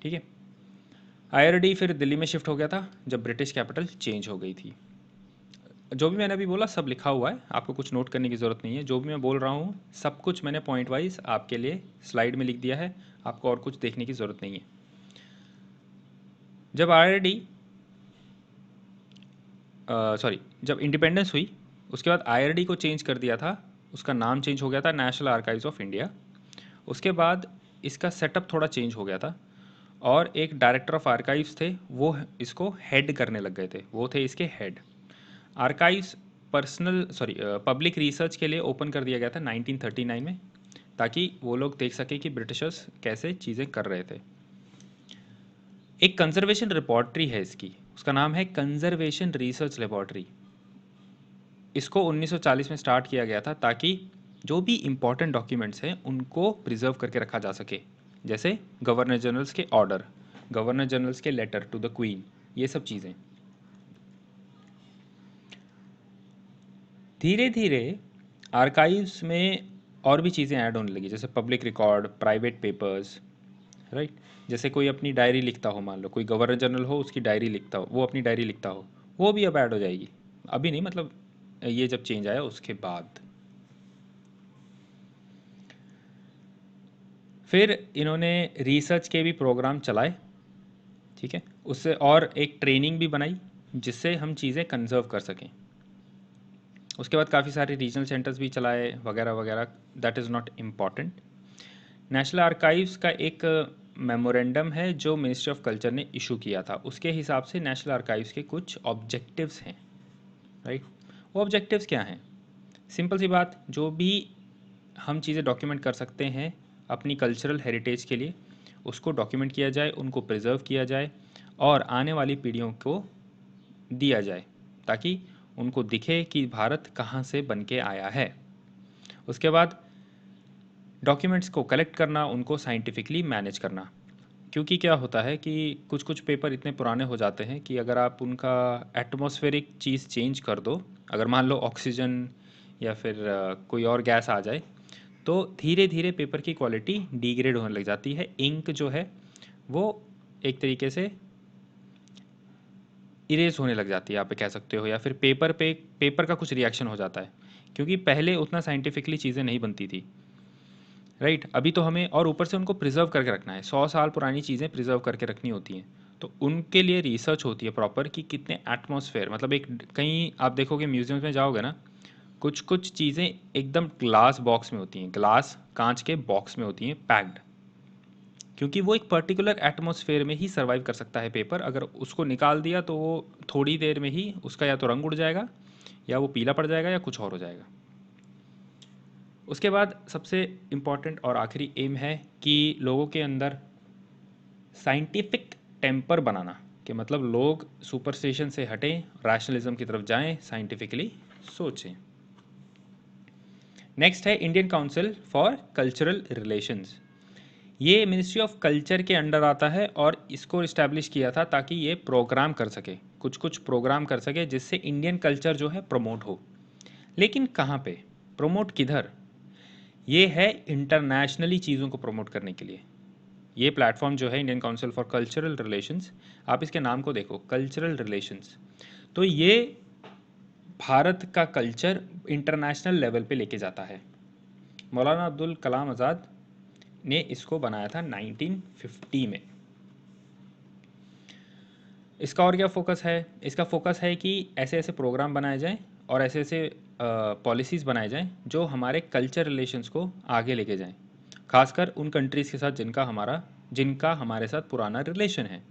ठीक है, आईआरडी फिर दिल्ली में शिफ्ट हो गया था जब ब्रिटिश कैपिटल चेंज हो गई थी। जो भी मैंने अभी बोला सब लिखा हुआ है, आपको कुछ नोट करने की ज़रूरत नहीं है। जो भी मैं बोल रहा हूँ सब कुछ मैंने पॉइंट वाइज आपके लिए स्लाइड में लिख दिया है, आपको और कुछ देखने की ज़रूरत नहीं है। जब आईआरडी सॉरी जब इंडिपेंडेंस हुई उसके बाद आईआरडी को चेंज कर दिया था, उसका नाम चेंज हो गया था नेशनल आर्काइव्स ऑफ इंडिया। उसके बाद इसका सेटअप थोड़ा चेंज हो गया था और एक डायरेक्टर ऑफ आर्काइव्स थे, वो इसको हेड करने लग गए थे, वो थे इसके हेड। आर्काइव्स पब्लिक रिसर्च के लिए ओपन कर दिया गया था 1939 में, ताकि वो लोग देख सके कि ब्रिटिशर्स कैसे चीज़ें कर रहे थे। एक कंजर्वेशन रिपोर्टरी है इसकी, उसका नाम है कंजर्वेशन रिसर्च लेबॉर्ट्री। इसको 1940 में स्टार्ट किया गया था ताकि जो भी इम्पोर्टेंट डॉक्यूमेंट्स हैं उनको प्रिजर्व करके रखा जा सके, जैसे गवर्नर जनरल्स के ऑर्डर, गवर्नर जनरल्स के लेटर टू द क्वीन, ये सब चीज़ें। धीरे धीरे आर्काइव्स में और भी चीज़ें ऐड होने लगी, जैसे public record, private papers, right. जैसे कोई अपनी डायरी लिखता हो, मान लो कोई गवर्नर जनरल हो, उसकी डायरी लिखता हो, वो अपनी डायरी लिखता हो, वो भी अब ऐड हो जाएगी। अभी नहीं, मतलब ये जब चेंज आया उसके बाद। फिर इन्होंने रिसर्च के भी प्रोग्राम चलाए, ठीक है, उससे और एक ट्रेनिंग भी बनाई जिससे हम चीज़ें कंजर्व कर सकें। उसके बाद काफ़ी सारे रीजनल सेंटर्स भी चलाए वगैरह वगैरह, that is not important. National archives का एक मेमोरेंडम है जो मिनिस्ट्री ऑफ कल्चर ने इशू किया था, उसके हिसाब से नेशनल आर्काइव्स के कुछ ऑब्जेक्टिव्स हैं, राइट। वो ऑब्जेक्टिव्स क्या हैं? सिंपल सी बात, जो भी हम चीज़ें डॉक्यूमेंट कर सकते हैं अपनी कल्चरल हेरिटेज के लिए, उसको डॉक्यूमेंट किया जाए, उनको प्रिजर्व किया जाए और आने वाली पीढ़ियों को दिया जाए ताकि उनको दिखे कि भारत कहाँ से बन के आया है। उसके बाद डॉक्यूमेंट्स को कलेक्ट करना, उनको साइंटिफिकली मैनेज करना, क्योंकि क्या होता है कि कुछ कुछ पेपर इतने पुराने हो जाते हैं कि अगर आप उनका एटमॉस्फेरिक चीज़ चेंज कर दो, अगर मान लो ऑक्सीजन या फिर कोई और गैस आ जाए, तो धीरे धीरे पेपर की क्वालिटी डिग्रेड होने लग जाती है। इंक जो है वो एक तरीके से इरेज होने लग जाती है, आप कह सकते हो, या फिर पेपर का कुछ रिएक्शन हो जाता है, क्योंकि पहले उतना साइंटिफिकली चीज़ें नहीं बनती थी, राइट। अभी तो हमें और ऊपर से उनको प्रिजर्व करके रखना है, 100 साल पुरानी चीज़ें प्रिजर्व करके रखनी होती हैं, तो उनके लिए रिसर्च होती है प्रॉपर कि कितने एटमॉस्फेयर, मतलब एक कहीं आप देखोगे म्यूजियम में जाओगे ना, कुछ कुछ चीज़ें एकदम ग्लास बॉक्स में होती हैं, ग्लास कांच के बॉक्स में होती हैं पैक्ड, क्योंकि वो एक पर्टिकुलर एटमॉस्फेयर में ही सर्वाइव कर सकता है पेपर। अगर उसको निकाल दिया तो वो थोड़ी देर में ही उसका या तो रंग उड़ जाएगा या वो पीला पड़ जाएगा या कुछ और हो जाएगा। उसके बाद सबसे इम्पॉर्टेंट और आखिरी एम है कि लोगों के अंदर साइंटिफिक टेम्पर बनाना, कि मतलब लोग सुपरस्टिशन से हटें, रैशनलिज्म की तरफ जाएं, साइंटिफिकली सोचें। नेक्स्ट है Indian council for cultural relations. ये मिनिस्ट्री ऑफ कल्चर के अंडर आता है और इसको इस्टेब्लिश किया था ताकि ये प्रोग्राम कर सके, कुछ कुछ प्रोग्राम कर सके जिससे इंडियन कल्चर जो है प्रमोट हो। लेकिन कहाँ पे प्रमोट, किधर? ये है इंटरनेशनली चीज़ों को प्रमोट करने के लिए। ये प्लेटफॉर्म जो है Indian council for cultural relations, आप इसके नाम को देखो, कल्चरल रिलेशंस, तो ये भारत का कल्चर इंटरनेशनल लेवल पे लेके जाता है। मौलाना अब्दुल कलाम आज़ाद ने इसको बनाया था 1950 में। इसका और क्या फोकस है? इसका फोकस है कि ऐसे ऐसे प्रोग्राम बनाए जाएं और ऐसे ऐसे पॉलिसीज़ बनाए जाएं जो हमारे कल्चर रिलेशंस को आगे लेके जाएं, खासकर उन कंट्रीज़ के साथ जिनका हमारे साथ पुराना रिलेशन है।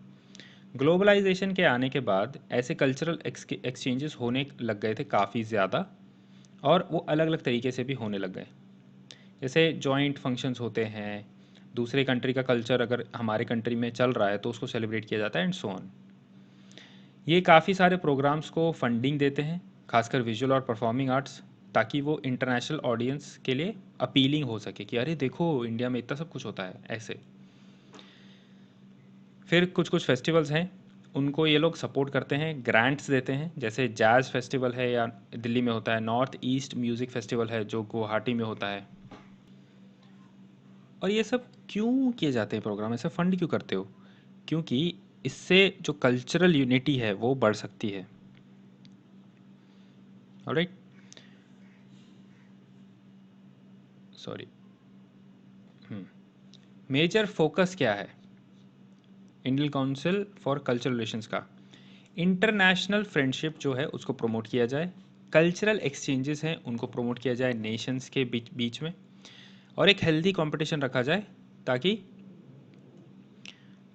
ग्लोबलाइजेशन के आने के बाद ऐसे कल्चरल एक्सचेंजेस होने लग गए थे काफ़ी ज़्यादा, और वो अलग अलग तरीके से भी होने लग गए। जैसे जॉइंट फंक्शंस होते हैं, दूसरे कंट्री का कल्चर अगर हमारे कंट्री में चल रहा है तो उसको सेलिब्रेट किया जाता है, एंड सो ऑन। ये काफ़ी सारे प्रोग्राम्स को फंडिंग देते हैं, खासकर विजुअल और परफॉर्मिंग आर्ट्स, ताकि वो इंटरनेशनल ऑडियंस के लिए अपीलिंग हो सके कि अरे देखो इंडिया में इतना सब कुछ होता है ऐसे। फिर कुछ कुछ फेस्टिवल्स हैं, उनको ये लोग सपोर्ट करते हैं, ग्रांट्स देते हैं, जैसे जैज़ फेस्टिवल है या दिल्ली में होता है, नॉर्थ ईस्ट म्यूज़िक फेस्टिवल है जो गुवाहाटी में होता है। और ये सब क्यों किए जाते हैं प्रोग्राम, ऐसे फंड क्यों करते हो? क्योंकि इससे जो कल्चरल यूनिटी है वो बढ़ सकती है, ऑलराइट। सॉरी, मेजर फोकस क्या है Indian council for cultural relations का? इंटरनेशनल फ्रेंडशिप जो है उसको प्रमोट किया जाए, कल्चरल एक्सचेंजेस हैं उनको प्रमोट किया जाए नेशंस के बीच बीच में, और एक हेल्दी कंपटीशन रखा जाए ताकि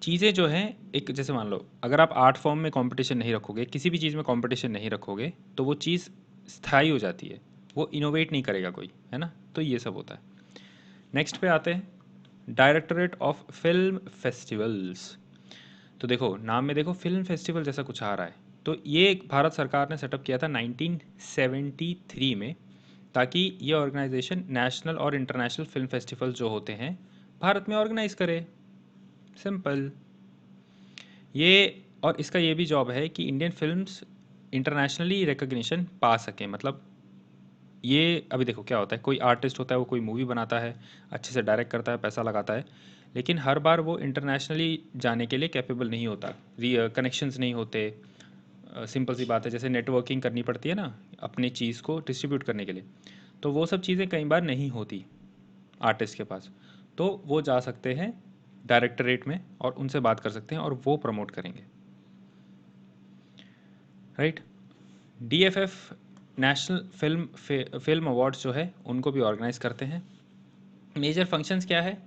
चीज़ें जो हैं, एक जैसे मान लो अगर आप आर्ट फॉर्म में कंपटीशन नहीं रखोगे, किसी भी चीज़ में कंपटीशन नहीं रखोगे, तो वो चीज़ स्थायी हो जाती है, वो इनोवेट नहीं करेगा कोई, है ना। तो ये सब होता है। नेक्स्ट पे आते हैं डायरेक्टरेट ऑफ फिल्म फेस्टिवल्स। तो देखो नाम में देखो फिल्म फेस्टिवल जैसा कुछ आ रहा है, तो ये एक भारत सरकार ने सेटअप किया था 1973 में, ताकि ये ऑर्गेनाइजेशन नेशनल और इंटरनेशनल फिल्म फेस्टिवल जो होते हैं भारत में ऑर्गेनाइज करे, सिंपल। ये और इसका ये भी जॉब है कि इंडियन फिल्म्स इंटरनेशनली रिकग्निशन पा सकें, मतलब ये अभी देखो क्या होता है, कोई आर्टिस्ट होता है, वो कोई मूवी बनाता है, अच्छे से डायरेक्ट करता है, पैसा लगाता है, लेकिन हर बार वो इंटरनेशनली जाने के लिए कैपेबल नहीं होता, कनेक्शंस नहीं होते, सिंपल सी बात है, जैसे नेटवर्किंग करनी पड़ती है ना अपनी चीज़ को डिस्ट्रीब्यूट करने के लिए, तो वो सब चीज़ें कई बार नहीं होती आर्टिस्ट के पास। तो वो जा सकते हैं डायरेक्टरेट में और उनसे बात कर सकते हैं और वो प्रमोट करेंगे, right. DFF national film awards जो है उनको भी ऑर्गेनाइज करते हैं। मेजर फंक्शंस क्या है?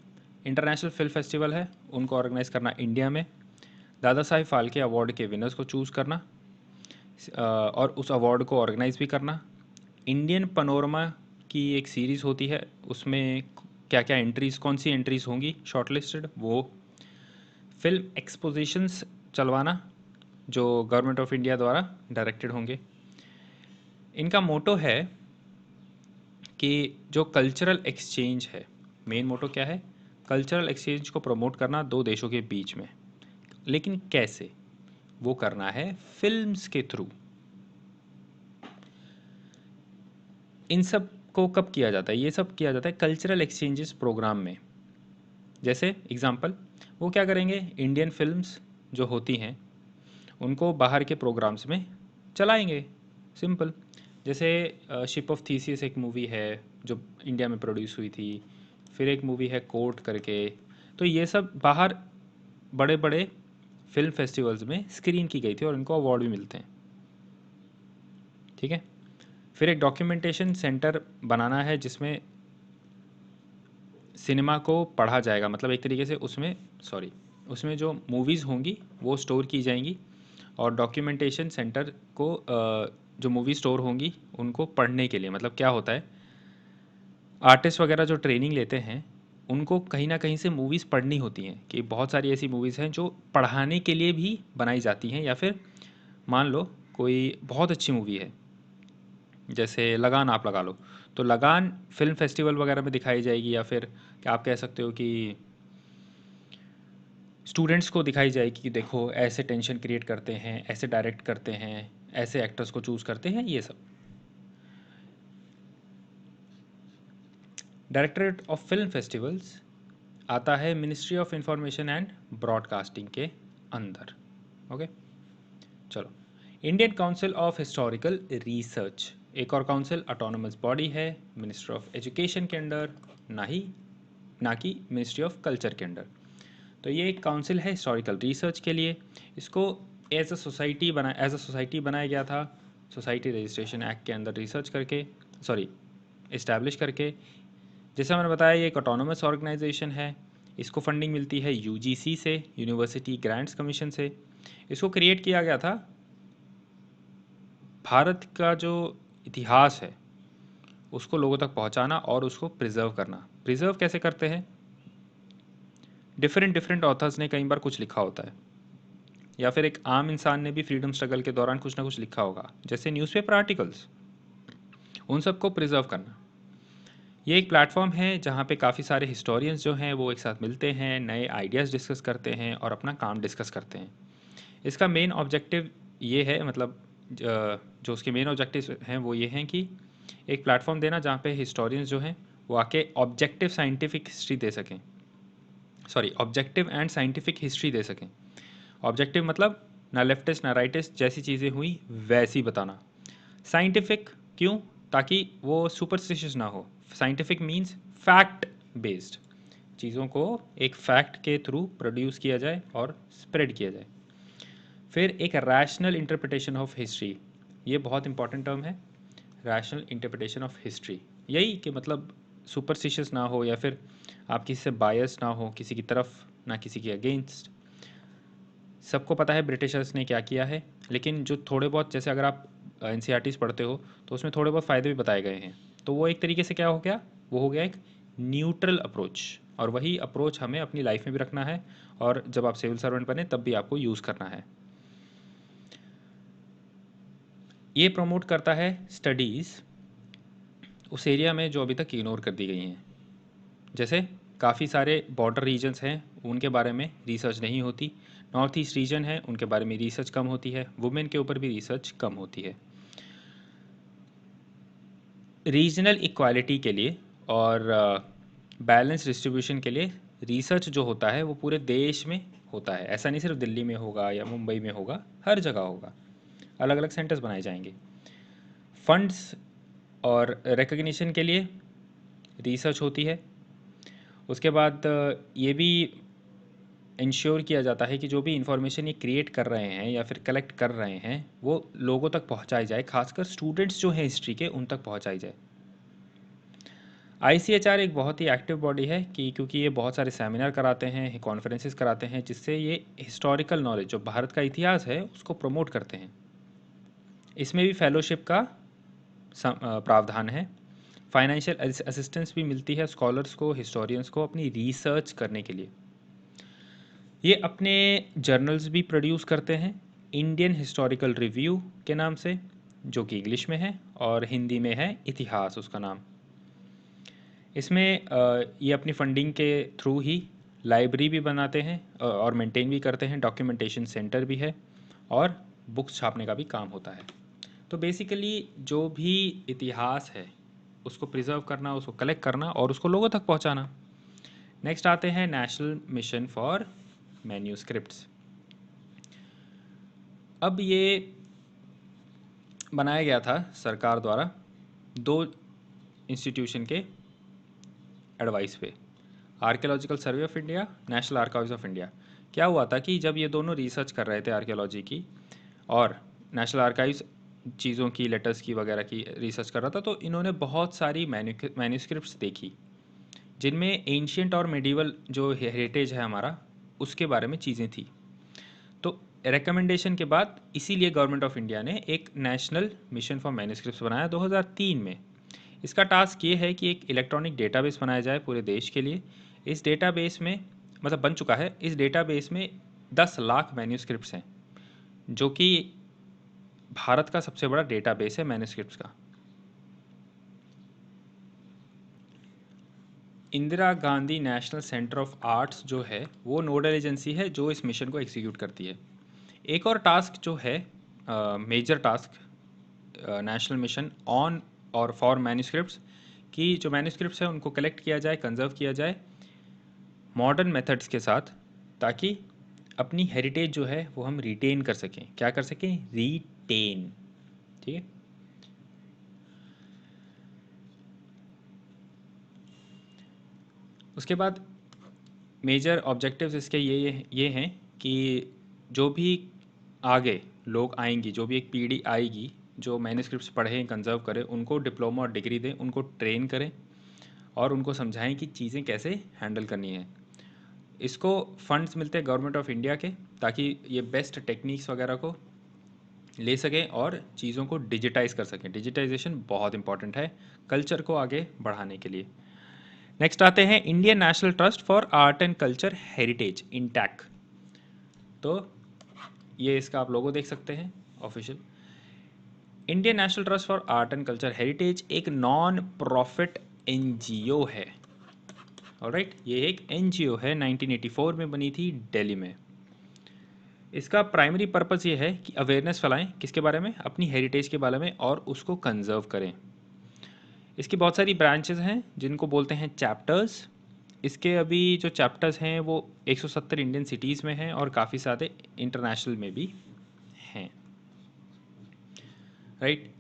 इंटरनेशनल फिल्म फेस्टिवल है, उनको ऑर्गेनाइज करना इंडिया में। दादा साहिब फाल्के अवार्ड के विनर्स को चूज़ करना और उस अवार्ड को ऑर्गेनाइज भी करना। इंडियन पनोरमा की एक सीरीज़ होती है, उसमें क्या क्या एंट्रीज़, कौन सी एंट्रीज़ होंगी शॉर्टलिस्टेड, वो। फिल्म एक्सपोजिशंस चलवाना जो गवर्नमेंट ऑफ इंडिया द्वारा डायरेक्टेड होंगे। इनका मोटो है कि जो कल्चरल एक्सचेंज है, मेन मोटो क्या है? कल्चरल एक्सचेंज को प्रमोट करना दो देशों के बीच में। लेकिन कैसे? वो करना है फिल्म्स के थ्रू। इन सब को कब किया जाता है? ये सब किया जाता है कल्चरल एक्सचेंजेस प्रोग्राम में। जैसे एग्जांपल, वो क्या करेंगे, इंडियन फिल्म्स जो होती हैं उनको बाहर के प्रोग्राम्स में चलाएंगे, सिंपल। जैसे शिप ऑफ थीसिस एक मूवी है जो इंडिया में प्रोड्यूस हुई थी, फिर एक मूवी है कोर्ट करके। तो ये सब बाहर बड़े बड़े फिल्म फेस्टिवल्स में स्क्रीन की गई थी और इनको अवार्ड भी मिलते हैं, ठीक है। फिर एक डॉक्यूमेंटेशन सेंटर बनाना है जिसमें सिनेमा को पढ़ा जाएगा, मतलब एक तरीके से उसमें जो मूवीज़ होंगी वो स्टोर की जाएंगी और डॉक्यूमेंटेशन सेंटर को जो मूवी स्टोर होंगी उनको पढ़ने के लिए, मतलब क्या होता है, आर्टिस्ट वगैरह जो ट्रेनिंग लेते हैं उनको कहीं ना कहीं से मूवीज़ पढ़नी होती हैं, कि बहुत सारी ऐसी मूवीज़ हैं जो पढ़ाने के लिए भी बनाई जाती हैं। या फिर मान लो कोई बहुत अच्छी मूवी है, जैसे लगान आप लगा लो, तो लगान फिल्म फेस्टिवल वगैरह में दिखाई जाएगी, या फिर क्या आप कह सकते हो कि स्टूडेंट्स को दिखाई जाएगी कि देखो ऐसे टेंशन क्रिएट करते हैं, ऐसे डायरेक्ट करते हैं, ऐसे एक्टर्स को चूज़ करते हैं, ये सब। डायरेक्टरेट ऑफ फिल्म फेस्टिवल्स आता है ministry of information and broadcasting के अंदर, ओके। चलो, Indian council of historical research एक और काउंसिल ऑटोनोमस बॉडी है, मिनिस्ट्री ऑफ एजुकेशन के अंडर, ना कि मिनिस्ट्री ऑफ कल्चर के अंडर। तो ये एक काउंसिल है हिस्टोरिकल रिसर्च के लिए। इसको एज अ सोसाइटी बनाया गया था, सोसाइटी रजिस्ट्रेशन एक्ट के अंदर रिसर्च करके, इस्टेब्लिश करके। जैसे मैंने बताया ये एक ऑटोनोमस ऑर्गेनाइजेशन है, इसको फंडिंग मिलती है यूजीसी से, यूनिवर्सिटी ग्रांट्स कमीशन से। इसको क्रिएट किया गया था भारत का जो इतिहास है उसको लोगों तक पहुंचाना और उसको प्रिजर्व करना। प्रिजर्व कैसे करते हैं? डिफरेंट डिफरेंट ऑथर्स ने कई बार कुछ लिखा होता है, या फिर एक आम इंसान ने भी फ्रीडम स्ट्रगल के दौरान कुछ ना कुछ लिखा होगा, जैसे न्यूज़पेपर आर्टिकल्स, उन सबको प्रिजर्व करना। ये एक प्लेटफॉर्म है जहाँ पे काफ़ी सारे हिस्टोरियंस जो हैं वो एक साथ मिलते हैं, नए आइडियाज़ डिस्कस करते हैं और अपना काम डिस्कस करते हैं। इसका मेन ऑब्जेक्टिव ये है, मतलब जो उसके मेन ऑब्जेक्टिव हैं वो ये हैं कि एक प्लेटफॉर्म देना जहाँ पे हिस्टोरियंस जो हैं वो आके ऑब्जेक्टिव साइंटिफिक हिस्ट्री दे सकें, ऑब्जेक्टिव एंड साइंटिफिक हिस्ट्री दे सकें। ऑब्जेक्टिव मतलब ना लेफ्टिस्ट ना राइटिस्ट, जैसी चीज़ें हुई वैसी बताना। साइंटिफिक क्यों? ताकि वो सुपरस्टिशियस ना हो। साइंटिफिक मीन्स फैक्ट बेस्ड, चीज़ों को एक फैक्ट के थ्रू प्रोड्यूस किया जाए और स्प्रेड किया जाए। फिर एक रैशनल इंटरप्रिटेशन ऑफ हिस्ट्री, ये बहुत इंपॉर्टेंट टर्म है, रैशनल इंटरप्रिटेशन ऑफ हिस्ट्री। यही कि मतलब सुपरस्टिशियस ना हो, या फिर आप किसी से बायस ना हो, किसी की तरफ ना किसी के अगेंस्ट। सबको पता है ब्रिटिशर्स ने क्या किया है, लेकिन जो थोड़े बहुत, जैसे अगर आप एन पढ़ते हो तो उसमें थोड़े बहुत फ़ायदे भी बताए गए हैं। तो वो एक तरीके से क्या हो गया, वो हो गया एक न्यूट्रल अप्रोच, और वही अप्रोच हमें अपनी लाइफ में भी रखना है और जब आप सिविल सर्वेंट बने तब भी आपको यूज़ करना है। ये प्रमोट करता है स्टडीज़ उस एरिया में जो अभी तक इग्नोर कर दी गई हैं। जैसे काफ़ी सारे बॉर्डर रीजन्स हैं उनके बारे में रिसर्च नहीं होती, नॉर्थ ईस्ट रीजन है उनके बारे में रिसर्च कम होती है, वुमेन के ऊपर भी रिसर्च कम होती है। रीजनल इक्वालिटी के लिए और बैलेंस डिस्ट्रीब्यूशन के लिए रिसर्च जो होता है वो पूरे देश में होता है, ऐसा नहीं सिर्फ दिल्ली में होगा या मुंबई में होगा, हर जगह होगा। अलग अलग सेंटर्स बनाए जाएंगे। फंड्स और रिकग्निशन के लिए रिसर्च होती है। उसके बाद ये भी इंश्योर किया जाता है कि जो भी इंफॉर्मेशन ये क्रिएट कर रहे हैं या फिर कलेक्ट कर रहे हैं वो लोगों तक पहुंचाई जाए, खासकर स्टूडेंट्स जो हैं हिस्ट्री के उन तक पहुंचाई जाए। आईसीएचआर एक बहुत ही एक्टिव बॉडी है कि क्योंकि ये बहुत सारे सेमिनार कराते हैं, कॉन्फ्रेंसेस कराते हैं, जिससे ये हिस्टोरिकल नॉलेज जो भारत का इतिहास है उसको प्रमोट करते हैं। इसमें भी फेलोशिप का प्रावधान है। फाइनेंशियल असिस्टेंस भी मिलती है स्कॉलर्स को, हिस्टोरियंस को अपनी रिसर्च करने के लिए। ये अपने जर्नल्स भी प्रोड्यूस करते हैं, इंडियन हिस्टोरिकल रिव्यू के नाम से, जो कि इंग्लिश में है, और हिंदी में है इतिहास उसका नाम। इसमें ये अपनी फंडिंग के थ्रू ही लाइब्रेरी भी बनाते हैं और मेंटेन भी करते हैं, डॉक्यूमेंटेशन सेंटर भी है, और बुक्स छापने का भी काम होता है। तो बेसिकली जो भी इतिहास है उसको प्रिजर्व करना, उसको कलेक्ट करना और उसको लोगों तक पहुंचाना। नेक्स्ट आते हैं नेशनल मिशन फॉर मैन्यूस्क्रिप्ट्स। अब ये बनाया गया था सरकार द्वारा दो इंस्टीट्यूशन के एडवाइस पे, archaeological survey of India, national archives of India. क्या हुआ था कि जब ये दोनों रिसर्च कर रहे थे आर्कियोलॉजी की, और नेशनल आर्काइव्स चीज़ों की, लेटर्स की वगैरह की रिसर्च कर रहा था, तो इन्होंने बहुत सारी मैन्यूस्क्रिप्ट्स देखी जिनमें एंशियंट और मेडिवल जो हेरिटेज है हमारा उसके बारे में चीज़ें थी। तो रिकमेंडेशन के बाद इसीलिए गवर्नमेंट ऑफ इंडिया ने एक नेशनल मिशन फॉर मैन्यूस्क्रिप्ट्स बनाया 2003 में। इसका टास्क ये है कि एक इलेक्ट्रॉनिक डेटाबेस बनाया जाए पूरे देश के लिए। इस डेटाबेस में, मतलब बन चुका है, इस डेटाबेस में 10 लाख मैन्यूस्क्रिप्ट्स हैं, जो कि भारत का सबसे बड़ा डेटाबेस है मैन्यूस्क्रिप्ट्स का। Indira Gandhi national centre of arts जो है वो नोडल एजेंसी है जो इस मिशन को एग्जीक्यूट करती है। एक और टास्क जो है, major task, national mission on और फॉर मैन्यूस्क्रिप्ट्स, कि जो मैन्यूस्क्रिप्ट्स हैं उनको कलेक्ट किया जाए, कंजर्व किया जाए मॉडर्न मेथड्स के साथ, ताकि अपनी हेरिटेज जो है वो हम रिटेन कर सकें। क्या कर सकें? रिटेन। ठीक है। उसके बाद मेजर ऑब्जेक्टिव्स इसके ये हैं कि जो भी आगे लोग आएंगी, जो भी एक पीढ़ी आएगी जो मैन्यूस्क्रिप्ट्स पढ़ें, कंजर्व करें, उनको डिप्लोमा और डिग्री दें, उनको ट्रेन करें और उनको समझाएं कि चीज़ें कैसे हैंडल करनी है। इसको फंड्स मिलते हैं गवर्नमेंट ऑफ इंडिया के, ताकि ये बेस्ट टेक्निक्स वगैरह को ले सकें और चीज़ों को डिजिटाइज कर सकें। डिजिटाइजेशन बहुत इंपॉर्टेंट है कल्चर को आगे बढ़ाने के लिए। नेक्स्ट आते हैं Indian National Trust for Art and Culture Heritage, INTACH. तो ये इसका आप लोगो देख सकते हैं official. Indian National Trust for Art and Culture Heritage एक नॉन प्रॉफिट एनजीओ है। ऑलराइट, ये एक एनजीओ है, 1984 में बनी थी दिल्ली में। इसका प्राइमरी पर्पस ये है कि अवेयरनेस फैलाएं, किसके बारे में? अपनी हेरिटेज के बारे में, और उसको कंजर्व करें। इसकी बहुत सारी ब्रांचेस हैं जिनको बोलते हैं चैप्टर्स। इसके अभी जो चैप्टर्स हैं वो 170 इंडियन सिटीज़ में हैं और काफ़ी सारे इंटरनेशनल में भी हैं। राइट।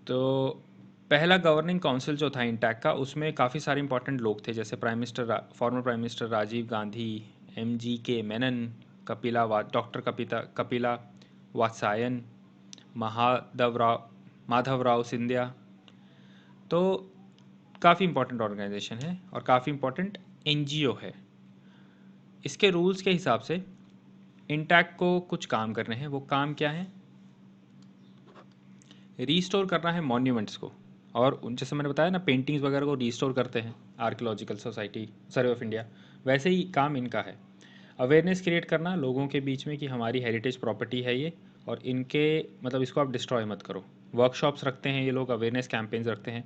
तो पहला गवर्निंग काउंसिल जो था इंटैक का, उसमें काफ़ी सारे इंपॉर्टेंट लोग थे, जैसे former prime minister Rajiv Gandhi, MGK Menon, doctor Kapila Vatsyayan, Madhavrao Scindia. तो काफ़ी इंपॉर्टेंट ऑर्गेनाइजेशन है और काफ़ी इंपॉर्टेंट एनजीओ है। इसके रूल्स के हिसाब से इंटैक को कुछ काम करने हैं। वो काम क्या है? रीस्टोर करना है मॉन्यूमेंट्स को, और जैसे मैंने बताया ना, पेंटिंग्स वगैरह को रीस्टोर करते हैं archaeological society, survey of India, वैसे ही काम इनका है। अवेयरनेस क्रिएट करना लोगों के बीच में कि हमारी हेरिटेज प्रॉपर्टी है ये, और इनके मतलब इसको आप डिस्ट्रॉय मत करो। वर्कशॉप्स रखते हैं ये लोग, अवेयरनेस कैंपेन्स रखते हैं।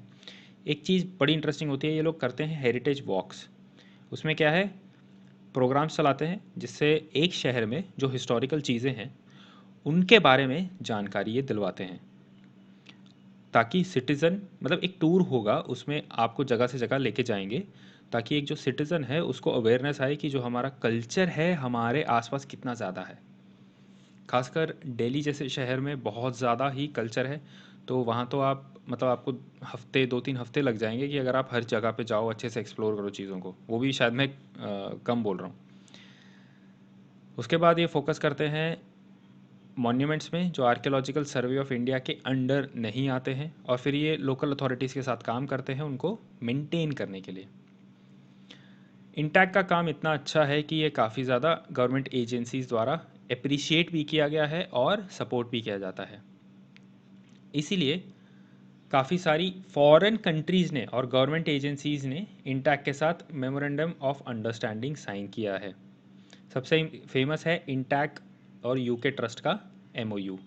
एक चीज़ बड़ी इंटरेस्टिंग होती है, ये लोग करते हैं हेरिटेज वॉक्स। उसमें क्या है, प्रोग्राम्स चलाते हैं जिससे एक शहर में जो हिस्टोरिकल चीज़ें हैं उनके बारे में जानकारी ये दिलवाते हैं, ताकि सिटीज़न, मतलब एक टूर होगा उसमें आपको जगह से जगह लेके जाएंगे, ताकि एक जो सिटीज़न है उसको अवेयरनेस आए कि जो हमारा कल्चर है हमारे आसपास कितना ज़्यादा है। खासकर दिल्ली जैसे शहर में बहुत ज़्यादा ही कल्चर है। तो वहाँ तो आप मतलब आपको हफ्ते 2-3 हफ्ते लग जाएंगे कि अगर आप हर जगह पे जाओ, अच्छे से एक्सप्लोर करो चीज़ों को। वो भी शायद मैं कम बोल रहा हूँ। उसके बाद ये फोकस करते हैं मॉन्यूमेंट्स में जो आर्कियोलॉजिकल सर्वे ऑफ इंडिया के अंडर नहीं आते हैं, और फिर ये लोकल अथॉरिटीज़ के साथ काम करते हैं उनको मेंटेन करने के लिए। इंटैक का काम इतना अच्छा है कि ये काफ़ी ज़्यादा गवर्नमेंट एजेंसीज द्वारा अप्रिशिएट भी किया गया है और सपोर्ट भी किया जाता है। इसीलिए काफ़ी सारी फॉरेन कंट्रीज़ ने और गवर्नमेंट एजेंसीज़ ने इंटैक के साथ मेमोरेंडम ऑफ अंडरस्टैंडिंग साइन किया है। सबसे फेमस है इंटैक और यूके ट्रस्ट का एमओयू।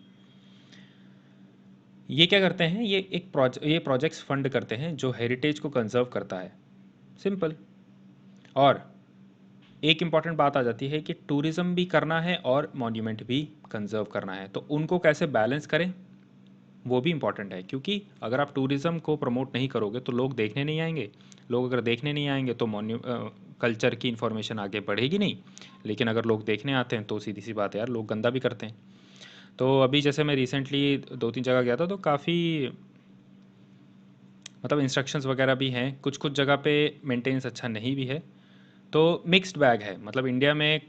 ये क्या करते हैं, ये प्रोजेक्ट्स फंड करते हैं जो हेरिटेज को कंजर्व करता है। सिंपल। और एक इम्पॉर्टेंट बात आ जाती है कि टूरिज़्म भी करना है और मॉन्यूमेंट भी कंजर्व करना है, तो उनको कैसे बैलेंस करें वो भी इम्पॉर्टेंट है। क्योंकि अगर आप टूरिज़्म को प्रमोट नहीं करोगे तो लोग देखने नहीं आएंगे। लोग अगर देखने नहीं आएंगे तो कल्चर की इन्फॉर्मेशन आगे बढ़ेगी नहीं। लेकिन अगर लोग देखने आते हैं तो सीधी सी बात है यार, लोग गंदा भी करते हैं। तो अभी जैसे मैं रिसेंटली 2-3 जगह गया था, तो काफ़ी मतलब इंस्ट्रक्शंस वगैरह भी हैं, कुछ कुछ जगह पे मेंटेनेंस अच्छा नहीं भी है। तो मिक्स्ड बैग है। मतलब इंडिया में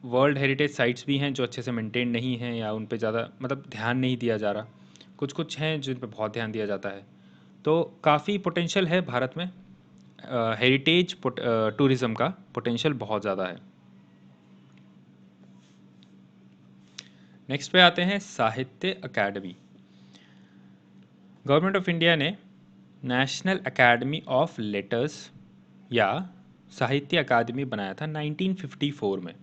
वर्ल्ड हेरिटेज साइट्स भी हैं जो अच्छे से मेंटेन नहीं हैं या उन पे ज़्यादा मतलब ध्यान नहीं दिया जा रहा। कुछ कुछ हैं जिन पे बहुत ध्यान दिया जाता है। तो काफ़ी पोटेंशियल है भारत में। हेरिटेज टूरिज़्म का पोटेंशियल बहुत ज़्यादा है। नेक्स्ट पे आते हैं साहित्य अकेडमी। गवर्नमेंट ऑफ इंडिया ने नेशनल एकेडमी ऑफ लेटर्स या साहित्य अकादमी बनाया था 1954 में।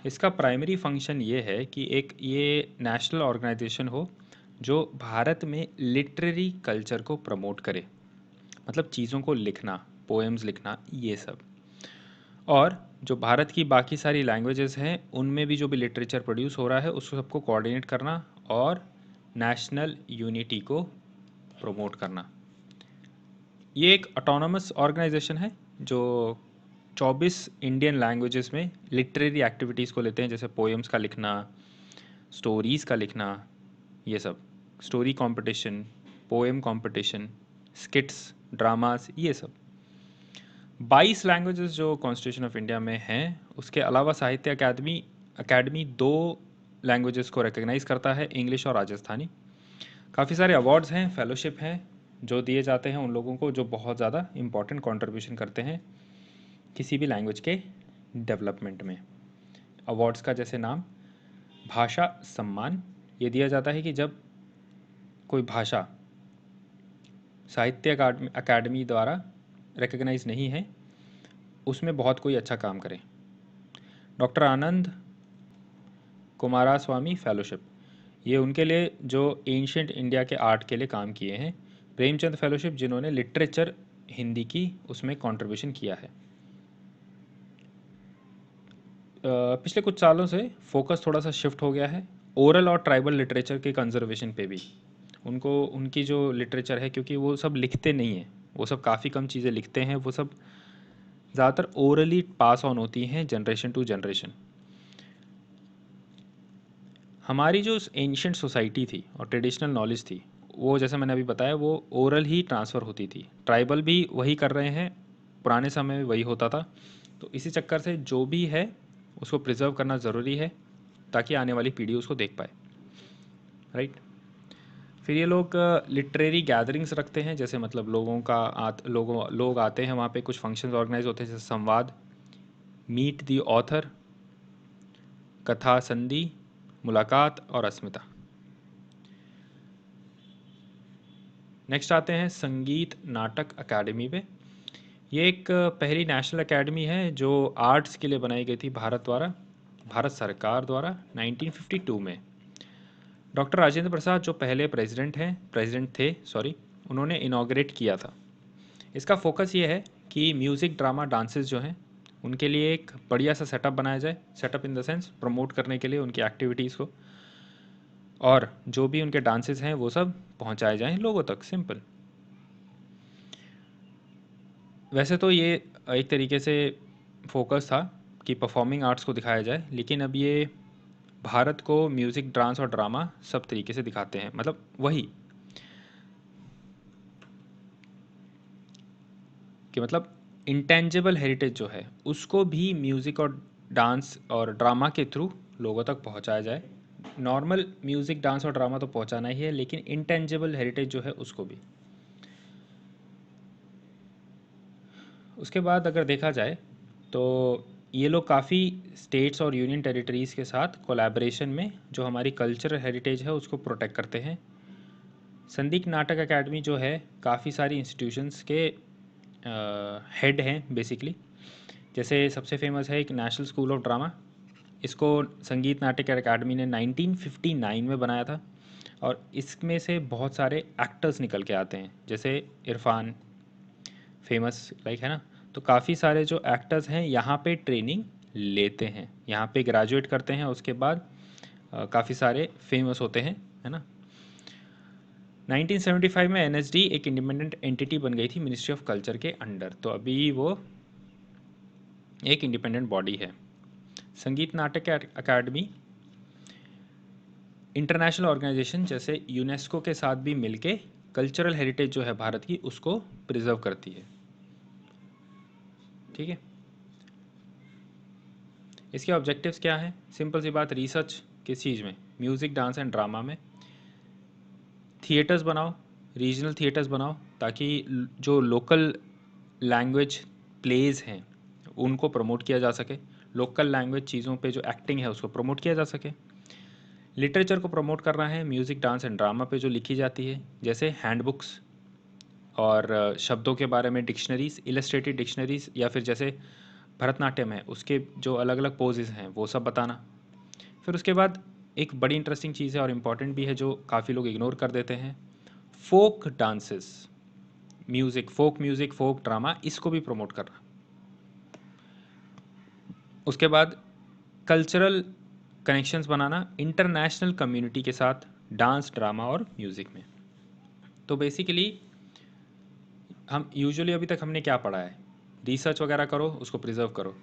इसका प्राइमरी फंक्शन ये है कि एक ये नेशनल ऑर्गेनाइजेशन हो जो भारत में लिटरेरी कल्चर को प्रमोट करे। मतलब चीज़ों को लिखना, पोएम्स लिखना, ये सब। और जो भारत की बाकी सारी लैंग्वेजेस हैं उनमें भी जो भी लिटरेचर प्रोड्यूस हो रहा है उसको सबको कोऑर्डिनेट करना और नेशनल यूनिटी को प्रमोट करना। ये एक ऑटोनमस ऑर्गेनाइजेशन है जो 24 इंडियन लैंग्वेजेस में लिटरेरी एक्टिविटीज़ को लेते हैं, जैसे पोएम्स का लिखना, स्टोरीज़ का लिखना, ये सब, story competition, poem competition, स्किट्स, dramas, ये सब। 22 लैंग्वेजेस जो कॉन्स्टिट्यूशन ऑफ इंडिया में हैं, उसके अलावा साहित्य अकादमी अकेडमी 2 लैंग्वेजेस को रिकग्नाइज़ करता है, इंग्लिश और राजस्थानी। काफ़ी सारे अवार्ड्स हैं, फेलोशिप हैं जो दिए जाते हैं उन लोगों को जो बहुत ज़्यादा इम्पोर्टेंट कंट्रीब्यूशन करते हैं किसी भी लैंग्वेज के डेवलपमेंट में। अवार्ड्स का जैसे नाम भाषा सम्मान, ये दिया जाता है कि जब कोई भाषा साहित्य अकादमी द्वारा रिकग्नाइज नहीं है उसमें बहुत कोई अच्छा काम करे। डॉक्टर आनंद कुमारास्वामी फेलोशिप, ये उनके लिए जो एंशियंट इंडिया के आर्ट के लिए काम किए हैं। प्रेमचंद फेलोशिप जिन्होंने लिटरेचर हिंदी की उसमें कंट्रीब्यूशन किया है। पिछले कुछ सालों से फोकस थोड़ा सा शिफ्ट हो गया है ओरल और ट्राइबल लिटरेचर के कंजर्वेशन पे भी। उनको उनकी जो लिटरेचर है, क्योंकि वो सब लिखते नहीं हैं, वो सब काफ़ी कम चीज़ें लिखते हैं, वो सब ज़्यादातर ओरली पास ऑन होती हैं जनरेशन टू जनरेशन। हमारी जो एंशियंट सोसाइटी थी और ट्रेडिशनल नॉलेज थी वो जैसे मैंने अभी बताया वो ओरल ही ट्रांसफ़र होती थी। ट्राइबल भी वही कर रहे हैं, पुराने समय में वही होता था। तो इसी चक्कर से जो भी है उसको प्रिजर्व करना ज़रूरी है ताकि आने वाली पीढ़ी उसको देख पाए। राइट। फिर ये लोग लिटरेरी गैदरिंग्स रखते हैं, जैसे मतलब लोग आते हैं वहाँ पे, कुछ फंक्शंस ऑर्गेनाइज होते हैं जैसे संवाद, मीट दी ऑथर, कथा संधि, मुलाकात और अस्मिता। नेक्स्ट आते हैं संगीत नाटक अकेडमी पे। ये एक पहली नेशनल एकेडमी है जो आर्ट्स के लिए बनाई गई थी भारत सरकार द्वारा 1952 में। डॉक्टर राजेंद्र प्रसाद जो पहले प्रेसिडेंट थे सॉरी, उन्होंने इनॉग्रेट किया था। इसका फोकस ये है कि म्यूज़िक, ड्रामा, डांसेस जो हैं उनके लिए एक बढ़िया सा सेटअप बनाया जाए। Setup in the sense promote करने के लिए उनकी एक्टिविटीज़ को, और जो भी उनके डांसेस हैं वो सब पहुंचाए जाएं लोगों तक। सिंपल। वैसे तो ये एक तरीके से फोकस था कि परफॉर्मिंग आर्ट्स को दिखाया जाए, लेकिन अब ये भारत को म्यूज़िक, डांस और ड्रामा सब तरीके से दिखाते हैं। मतलब वही कि मतलब इंटेंजिबल हेरिटेज जो है उसको भी म्यूज़िक और डांस और ड्रामा के थ्रू लोगों तक पहुंचाया जाए। नॉर्मल म्यूज़िक, डांस और ड्रामा तो पहुंचाना ही है, लेकिन इंटेंजिबल हेरिटेज जो है उसको भी। उसके बाद अगर देखा जाए तो ये लोग काफ़ी स्टेट्स और यूनियन टेरिटरीज़ के साथ कोलैबोरेशन में जो हमारी कल्चरल हेरिटेज है उसको प्रोटेक्ट करते हैं। संदीप नाटक अकेडमी जो है काफ़ी सारी इंस्टीट्यूशंस के हेड हैं बेसिकली। जैसे सबसे फेमस है एक नेशनल स्कूल ऑफ ड्रामा। इसको संगीत नाटक अकेडमी ने 1959 में बनाया था, और इसमें से बहुत सारे एक्टर्स निकल के आते हैं, जैसे इरफान फेमस लाइक है ना। तो काफ़ी सारे जो एक्टर्स हैं यहाँ पे ट्रेनिंग लेते हैं, यहाँ पे ग्रेजुएट करते हैं, उसके बाद काफ़ी सारे फेमस होते हैं, है ना। 1975 में एनएसडी एक इंडिपेंडेंट एंटिटी बन गई थी मिनिस्ट्री ऑफ कल्चर के अंडर, तो अभी वो एक इंडिपेंडेंट बॉडी है। संगीत नाटक अकादमी इंटरनेशनल ऑर्गेनाइजेशन जैसे यूनेस्को के साथ भी मिलके कल्चरल हेरिटेज जो है भारत की उसको प्रिजर्व करती है। ठीक है, इसके ऑब्जेक्टिव्स क्या हैं? सिंपल सी बात, रिसर्च किस चीज़ में? म्यूज़िक, डांस एंड ड्रामा में। थिएटर्स बनाओ, रीजनल थिएटर्स बनाओ, ताकि जो लोकल लैंग्वेज प्लेज हैं उनको प्रमोट किया जा सके, लोकल लैंग्वेज चीज़ों पे जो एक्टिंग है उसको प्रमोट किया जा सके। लिटरेचर को प्रमोट करना है, म्यूज़िक, डांस एंड ड्रामा पे जो लिखी जाती है, जैसे हैंडबुक्स और शब्दों के बारे में डिक्शनरीज, इलस्ट्रेटेड डिक्शनरीज, या फिर जैसे भरतनाट्यम है उसके जो अलग अलग पोजेज हैं वो सब बताना। फिर उसके बाद एक बड़ी इंटरेस्टिंग चीज़ है और इम्पॉर्टेंट भी है जो काफ़ी लोग इग्नोर कर देते हैं, फोक डांसेस, म्यूज़िक, फोक ड्रामा, इसको भी प्रमोट करना। उसके बाद कल्चरल कनेक्शंस बनाना इंटरनेशनल कम्युनिटी के साथ डांस, ड्रामा और म्यूज़िक में। तो बेसिकली हम यूजुअली अभी तक हमने क्या पढ़ा है? रिसर्च वगैरह करो, उसको प्रिजर्व करो,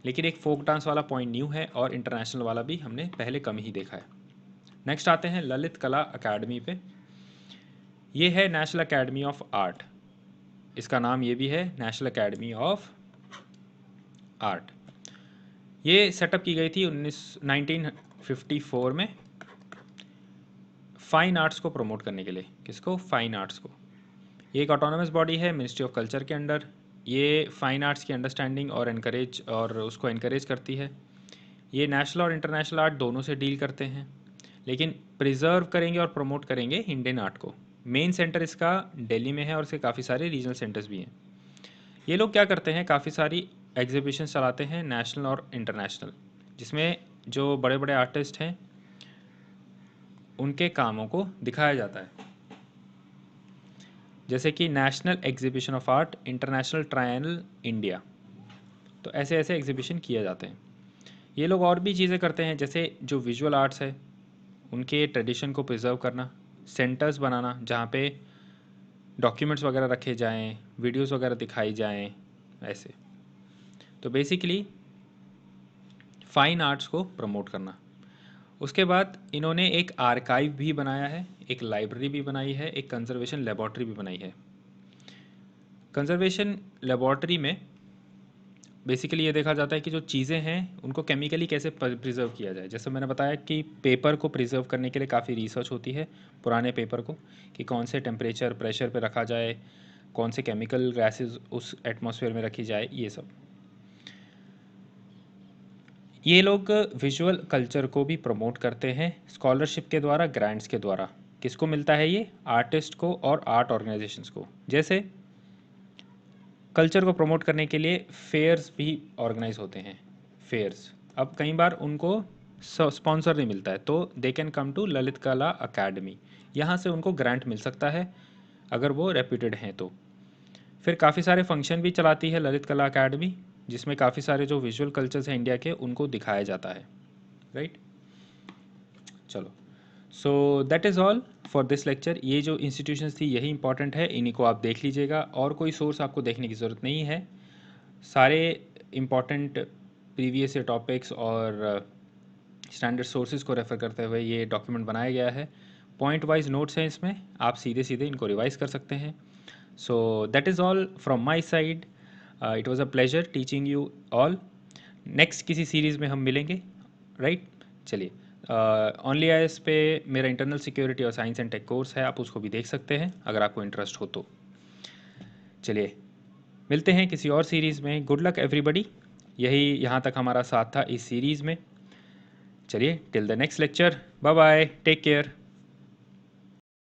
लेकिन एक फोक डांस वाला पॉइंट न्यू है और इंटरनेशनल वाला भी हमने पहले कम ही देखा है। नेक्स्ट आते हैं ललित कला अकेडमी पे। ये है नेशनल अकेडमी ऑफ आर्ट, इसका नाम ये भी है नेशनल अकेडमी ऑफ आर्ट। ये सेटअप की गई थी 1954 में फाइन आर्ट्स को प्रमोट करने के लिए। किसको? फाइन आर्ट्स को। ये एक ऑटोनमस बॉडी है मिनिस्ट्री ऑफ कल्चर के अंडर। ये फाइन आर्ट्स की अंडरस्टैंडिंग और उसको इनकरेज करती है। ये नेशनल और इंटरनेशनल आर्ट दोनों से डील करते हैं, लेकिन प्रिजर्व करेंगे और प्रमोट करेंगे इंडियन आर्ट को। मेन सेंटर इसका दिल्ली में है और इसके काफ़ी सारे रीजनल सेंटर्स भी हैं। ये लोग क्या करते हैं, काफ़ी सारी एग्जीबिशन चलाते हैं नेशनल और इंटरनेशनल, जिसमें जो बड़े बड़े आर्टिस्ट हैं उनके कामों को दिखाया जाता है, जैसे कि national exhibition of art, international triennial India. तो ऐसे ऐसे एग्जीबिशन किए जाते हैं। ये लोग और भी चीज़ें करते हैं, जैसे जो विजुअल आर्ट्स है उनके ट्रेडिशन को प्रिजर्व करना, सेंटर्स बनाना जहाँ पे डॉक्यूमेंट्स वगैरह रखे जाएं, वीडियोस वगैरह दिखाई जाएं, ऐसे। तो बेसिकली फाइन आर्ट्स को प्रमोट करना। उसके बाद इन्होंने एक आर्काइव भी बनाया है, एक लाइब्रेरी भी बनाई है, एक कंजर्वेशन लेबॉर्ट्री भी बनाई है। कंजर्वेशन लेबॉर्ट्री में बेसिकली ये देखा जाता है कि जो चीज़ें हैं उनको केमिकली कैसे प्रिजर्व किया जाए। जैसे मैंने बताया कि पेपर को प्रिजर्व करने के लिए काफ़ी रिसर्च होती है, पुराने पेपर को, कि कौन से टेम्परेचर प्रेशर पे रखा जाए, कौन से केमिकल गैसेस उस एटमॉस्फेयर में रखी जाए, ये सब। ये लोग विजुअल कल्चर को भी प्रमोट करते हैं स्कॉलरशिप के द्वारा, ग्रांट्स के द्वारा। किसको मिलता है ये? आर्टिस्ट को और आर्ट ऑर्गेनाइजेशंस को। जैसे कल्चर को प्रमोट करने के लिए फेयर्स भी ऑर्गेनाइज होते हैं। फेयर्स अब कई बार उनको स्पॉन्सर नहीं मिलता है, तो they can come to Lalit Kala Akademi, यहाँ से उनको ग्रांट मिल सकता है अगर वो रेप्यूटेड हैं तो। फिर काफ़ी सारे फंक्शन भी चलाती है ललित कला अकेडमी, जिसमें काफ़ी सारे जो विजुअल कल्चर्स हैं इंडिया के उनको दिखाया जाता है, राइट। चलो, so that is all for this lecture. ये जो इंस्टीट्यूशंस थी यही इंपॉर्टेंट है, इन्हीं को आप देख लीजिएगा, और कोई सोर्स आपको देखने की ज़रूरत नहीं है। सारे इम्पॉर्टेंट प्रीवियस ईयर टॉपिक्स और स्टैंडर्ड सोर्सेज को रेफ़र करते हुए ये डॉक्यूमेंट बनाया गया है। पॉइंट वाइज नोट्स हैं इसमें, आप सीधे सीधे इनको रिवाइज कर सकते हैं। So that is all from my side. It was a pleasure teaching you all. Next किसी सीरीज़ में हम मिलेंगे, राइट? चलिए, ऑनली आईएएस पे मेरा इंटरनल सिक्योरिटी और साइंस एंड टेक कोर्स है, आप उसको भी देख सकते हैं अगर आपको इंटरेस्ट हो तो। चलिए, मिलते हैं किसी और सीरीज़ में। Good luck everybody. यही यहाँ तक हमारा साथ था इस सीरीज़ में। चलिए, till the next lecture, bye bye, take care.